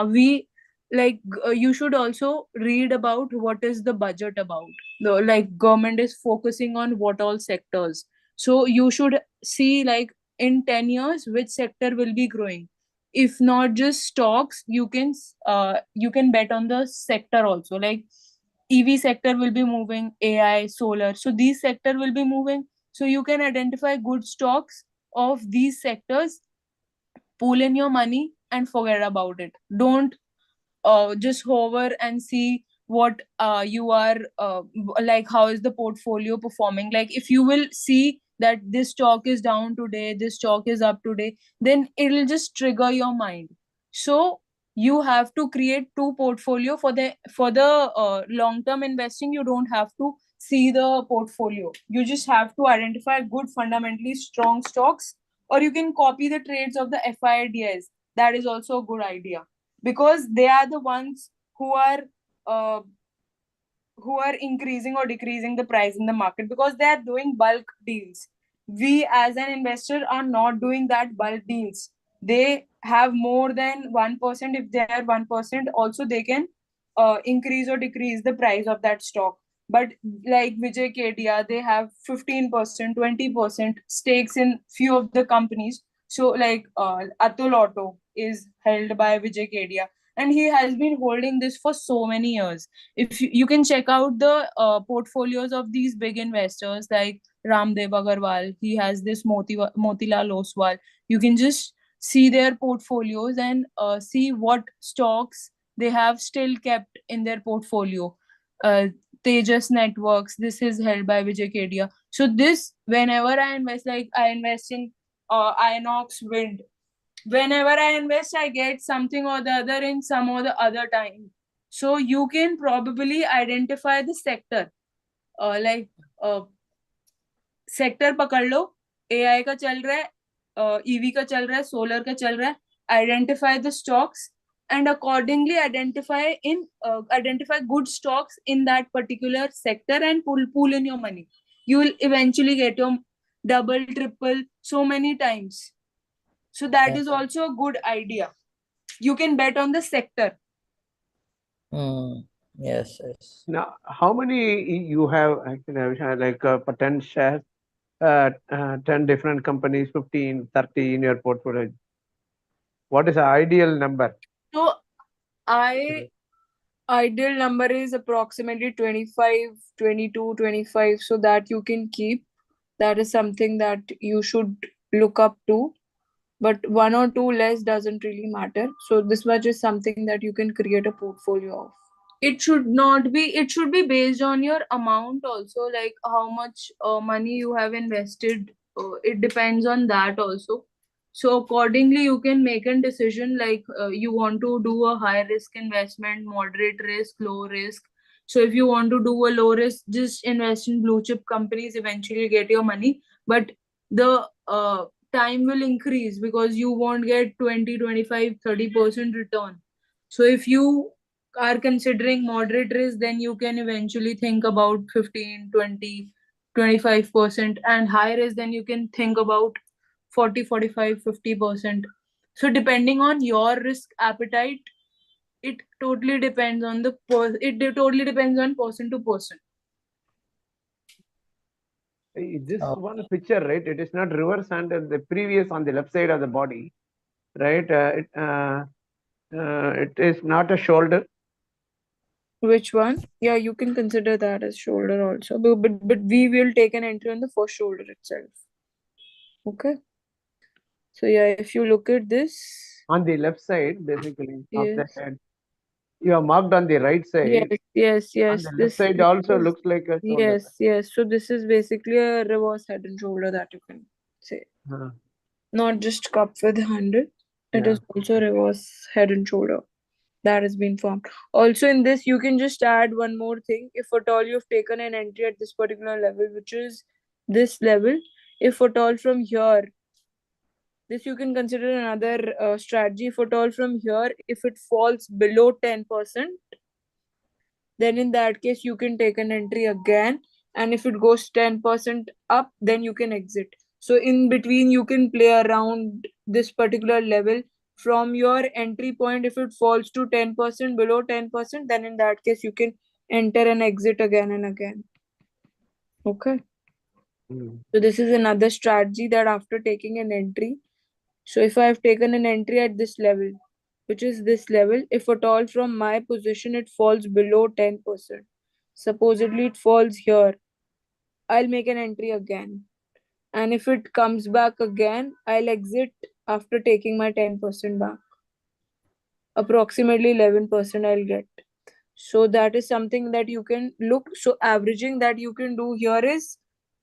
we like you should also read about what is the budget about. The, like, government is focusing on what all sectors. So you should see like in 10 years which sector will be growing. If not just stocks, you can bet on the sector also. Like EV sector will be moving, AI, solar. So these sector will be moving. So you can identify good stocks of these sectors, pull in your money and forget about it. Don't just hover and see what you are like how is the portfolio performing. Like if you will see that this stock is down today, this stock is up today, then it'll just trigger your mind. So you have to create two portfolio for the long term investing. You don't have to see the portfolio, you just have to identify good fundamentally strong stocks, or you can copy the trades of the FIDs. That is also a good idea, because they are the ones uh, who are increasing or decreasing the price in the market, because they are doing bulk deals. We as an investor are not doing that bulk deals. They have more than 1%. If they are 1%, also they can increase or decrease the price of that stock. But like Vijay Kedia, they have 15%, 20% stakes in few of the companies. So like Atul Auto is held by Vijay Kedia, and he has been holding this for so many years. If you can check out the portfolios of these big investors like Ramdev Agarwal, he has this Motilal Oswal. You can just see their portfolios and see what stocks they have still kept in their portfolio. Uh, Tejas Networks, this is held by Vijay Kedia. So this, whenever I invest, like I invest in Inox Wind. Whenever I invest, I get something or the other in some or the other time. So you can probably identify the sector. Like sector पकड़ लो, AI का चल रहा है, EV का चल रहा है, solar का चल रहा है. Identify the stocks and accordingly identify good stocks in that particular sector and pull in your money. You will eventually get your double, triple, so many times. So that Yeah. is also a good idea. You can bet on the sector. Yes, yes. Now, how many you have actually, like 10 shares, 10 different companies, 15, 30 in your portfolio? What is the ideal number? So ideal number is approximately 25, 22, 25, so that you can keep. That is something that you should look up to. But one or two less doesn't really matter. So this much is something that you can create a portfolio of. It should not be, it should be based on your amount also, like how much money you have invested. It depends on that also. So accordingly you can make a decision, like you want to do a high risk investment, moderate risk, low risk. So if you want to do a low risk, just invest in blue chip companies, eventually get your money. But the time will increase because you won't get 20, 25, 30% return. So if you are considering moderate risk, then you can eventually think about 15, 20, 25%, and high risk, then you can think about 40, 45, 50%. So depending on your risk appetite, it totally depends on totally depends on person to person. This Oh. one picture, right? It is not reverse and the previous on the left side of the body, right? It is not a shoulder. Which one? Yeah, you can consider that as shoulder also. But we will take an entry on the first shoulder itself. Okay. So yeah, if you look at this, On the left side, basically, of the yes, head. You are marked on the right side. yes. On the left This side also is, looks like a shoulder. yes. So this is basically a reverse head and shoulder that you can say. Uh, Not just cup with 100. It Yeah. is also reverse head and shoulder that has been formed. Also in this, you can just add one more thing. If at all you've taken an entry at this particular level, which is this level, if at all from here, this you can consider another strategy. If at all from here, if it falls below 10%, then in that case you can take an entry again. And if it goes 10% up, then you can exit. So in between, you can play around this particular level from your entry point. If it falls to 10%, below 10%, then in that case you can enter and exit again and again. Okay. Mm. So this is another strategy that after taking an entry, so if I have taken an entry at this level, which is this level, if at all from my position it falls below 10%, supposedly it falls here, I'll make an entry again. And if it comes back again, I'll exit after taking my 10% back. Approximately 11% I'll get. So that is something that you can look. So averaging that you can do here is,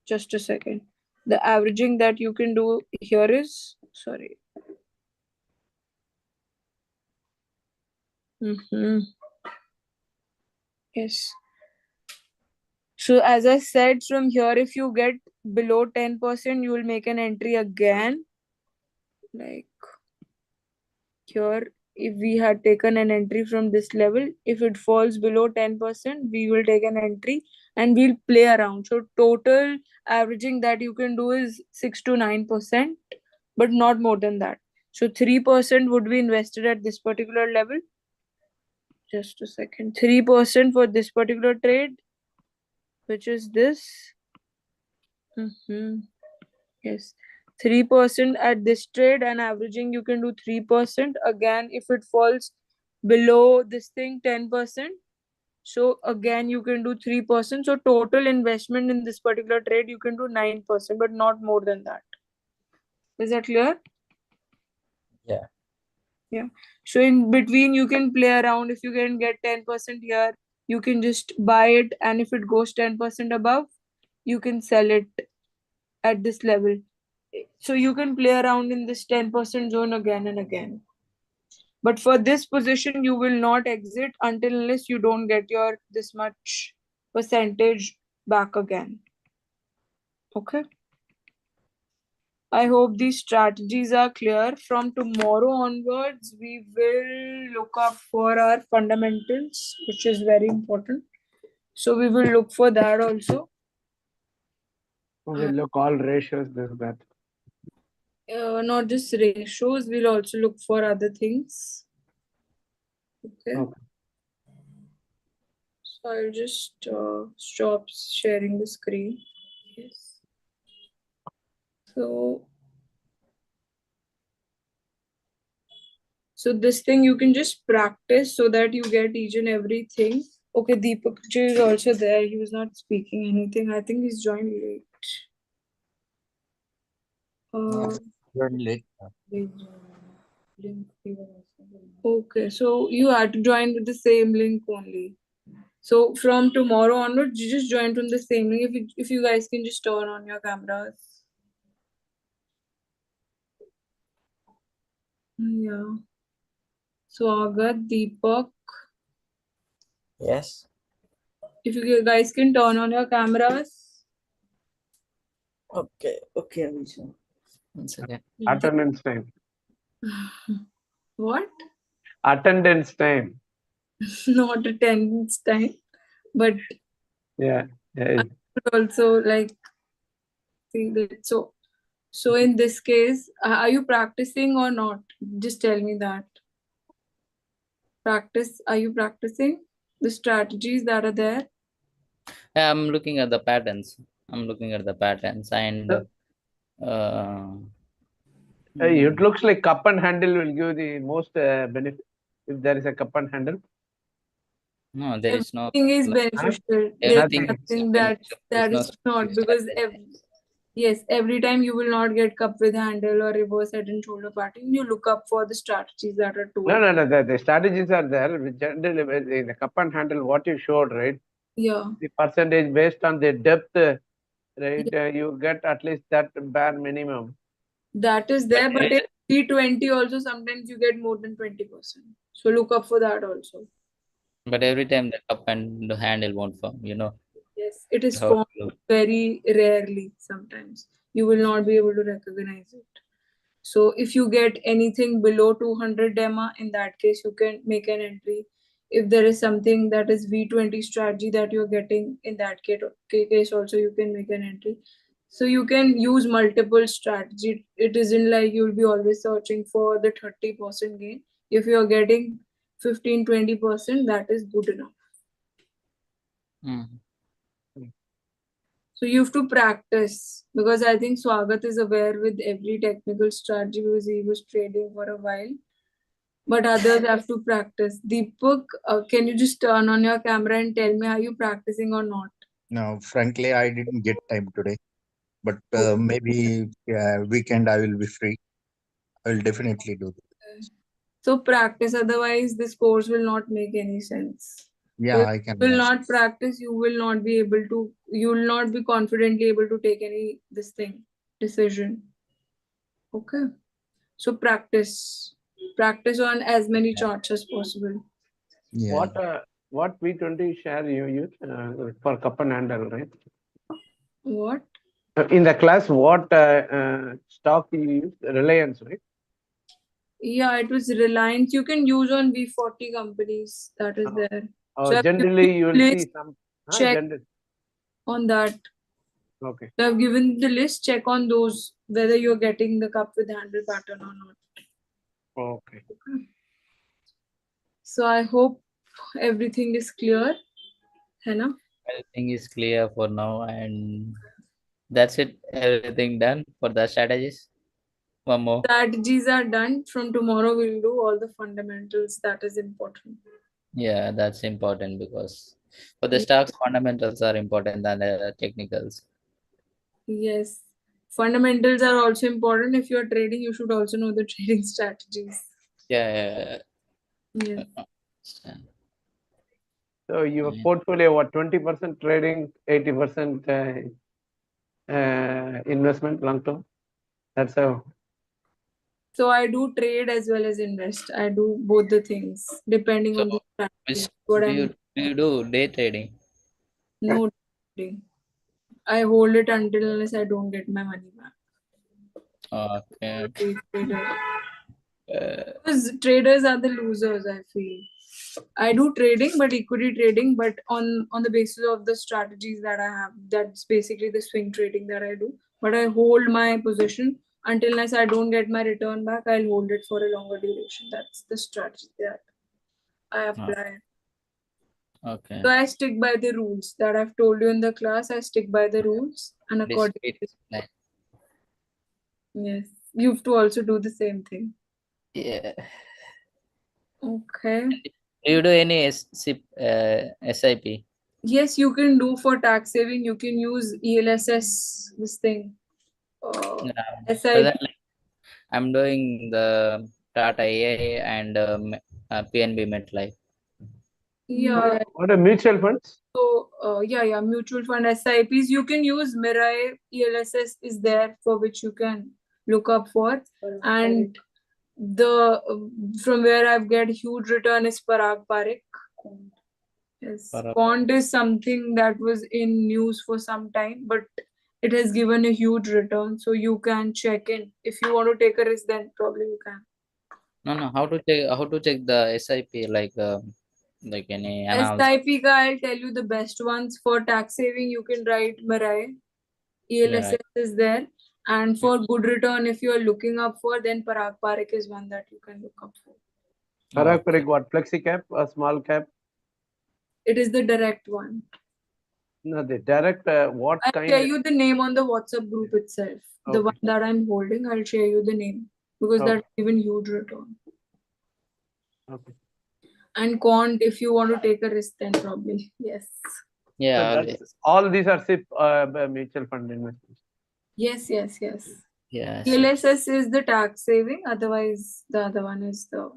just a second. The averaging that you can do here is, sorry. Yes. So as I said, from here, if you get below 10%, you will make an entry again. Like here, if we had taken an entry from this level, if it falls below 10%, we will take an entry and we'll play around. So total averaging that you can do is 6 to 9%, but not more than that. So 3% would be invested at this particular level. Just a second. 3% for this particular trade, which is this. Yes. 3% at this trade, and averaging you can do 3%. Again, if it falls below this thing, 10%. So again, you can do 3%. So total investment in this particular trade, you can do 9%, but not more than that. Is that clear? Yeah. Yeah. So in between, you can play around. If you can get 10% here, you can just buy it. And if it goes 10% above, you can sell it at this level. So you can play around in this 10% zone again and again. But for this position, you will not exit until unless you don't get your this much percentage back again. Okay. I hope these strategies are clear. From tomorrow onwards, we will look up for our fundamentals, which is very important. So we will look for that also. We look all ratios, this, that. Not just ratios, we'll also look for other things. Okay. Okay. So I'll just stop sharing the screen. Yes. So this thing you can just practice so that you get each and everything. Okay, Deepak is also there. He was not speaking anything. I think he's joined late. You're late. Okay, so you had to join with the same link only. So from tomorrow onwards, you just join from the same link. If you guys can just turn on your cameras. Yeah. Swagat, Deepak. Yes. If you guys can turn on your cameras. Okay. Okay, Abhishek. One second. Attendance time. What? Attendance time. Not attendance time, but Yeah. Yeah. also like see that. So in this case, are you practicing or not? Just tell me that. Are you practicing the strategies that are there? Yeah, I'm looking at the patterns. And It looks like cup and handle will give the most benefit if there is a cup and handle. no, there is no Everything is like, beneficial. There's everything is nothing beneficial. that There's is no not, because yes, every time you will not get cup with handle or reverse head and shoulder pattern. You look up for the strategies that are told. No. The strategies are there. With generally, the cup and handle, what you showed, right? Yeah. The percentage based on the depth, right? You get at least that bare minimum. That is there, but in T20 also sometimes you get more than 20%. So look up for that also. But every time the cup and the handle won't form, Yes, it is how formed to look. very rarely sometimes. You will not be able to recognize it. So if you get anything below 200 DEMA, in that case, you can make an entry. If there is something that is V20 strategy that you're getting, in that case also you can make an entry. So you can use multiple strategy. It isn't like you'll be always searching for the 30% gain. If you're getting 15-20%, that is good enough. Mm. So you have to practice because I think Swagat is aware with every technical strategy because he was trading for a while. But others have to practice. Deepak, can you just turn on your camera and tell me are you practicing or not? No, frankly, I didn't get time today, but Okay. maybe weekend I will be free. I will definitely do that. So practice, otherwise this course will not make any sense. Yeah, So if I can you will understand. not practice, you will not be able to, you will not be confidently able to take any decision. Okay. So practice. Practice on as many charts as possible. Yeah. What V20 share you use for cup and handle, right? What? In the class, what stock you use? Reliance, right? Yeah, it was Reliance. You can use on V40 companies. That is there. So I've Generally, you will given the see list, some. check on that. Okay. So I've given the list, check on those, whether you're getting the cup with handle pattern or not. Okay. So I hope everything is clear. है ना? Everything is clear for now, and that's it. Everything done for the strategies. One more. Strategies are done. From tomorrow, we'll do all the fundamentals. That is important. Yeah, that's important because for the stocks, fundamentals are important than the technicals. Yes. Fundamentals are also important. If you're trading, you should also know the trading strategies. Yeah. Yes. So your Yeah. portfolio, what 20% trading, 80% investment long term? That's how. So I do trade as well as invest. I do both the things depending So, on the strategy. which What do I'm you do day trading? no trading. I hold it until unless I don't get my money back. Okay. Day trader. Uh, Because traders are the losers, I feel. I do trading, but equity trading, but on the basis of the strategies that I have. That's basically the swing trading that I do. But I hold my position until unless I don't get my return back, I'll hold it for a longer duration. That's the strategy that I apply. okay. So I stick by the rules that I've told you in the class. I stick by the rules and accordingly. Discipline. Yes, you have to also do the same thing. Yeah. Okay. Do you do any SIP? Yes, you can do for tax saving. You can use ELSS, this thing. SIP. Presently, I'm doing the Tata AI and PNB MetLife. Yeah. What are mutual funds? So, yeah, mutual fund SIPs. You can use Mirai. ELSS is there for which you can look up for. And the from where I've get huge return is Parag Parekh. Yes, Parag. Quant is something that was in news for some time, but it has given a huge return. So you can check in. If you want to take a risk, then probably you can. No. How to check the SIP like any analysis? SIP ka, I'll tell you the best ones. For tax saving, you can write Mirai. ELSS is there. And for good return, if you are looking up for, then Parag Parekh is one that you can look up for. Parag Parikh, what? Flexi cap or small cap? It is the direct one. No, the direct, what I'll kind? share you the name on the WhatsApp group itself. The Okay. one that I'm holding, I'll share you the name because Okay. that's even huge return. Okay. And Quant, if you want to take a risk, then probably yes. Yeah. So Okay. all these are SIP mutual fund investments. Yes. Yeah. ELSS is the tax saving. Otherwise, the other one is the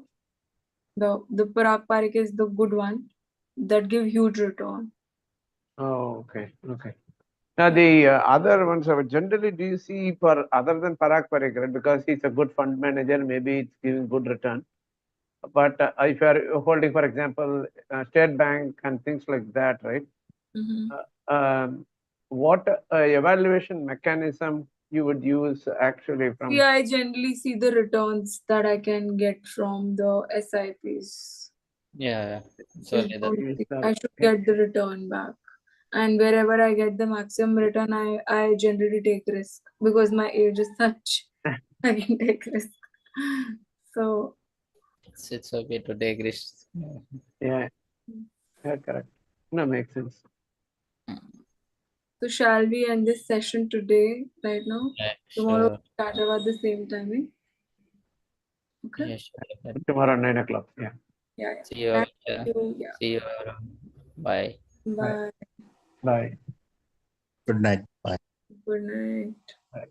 Parag Parekh is the good one that give huge return. Oh, okay. Now the other ones, generally, do you see for other than Parag Parikh, right? Because he's a good fund manager, maybe it's giving good return. But if you are holding, for example, State Bank and things like that, right? What evaluation mechanism you would use actually from? Yeah, I generally see the returns that I can get from the SIPs. Yeah. Is Sorry. don't I should get the return back. And wherever I get the maximum return, I generally take risk because my age is such. I can take risk. So It's okay to take risks. Yeah, correct. No, makes sense. So shall we end this session today, right now? Yeah, Tomorrow sure. start about the same timing. Okay. Yeah, sure. Tomorrow 9 o'clock. Yeah. Yeah. Yeah. See you. Thank Yeah. you. Yeah. See you around. Bye. Bye. Bye. Good night. Bye. Good night.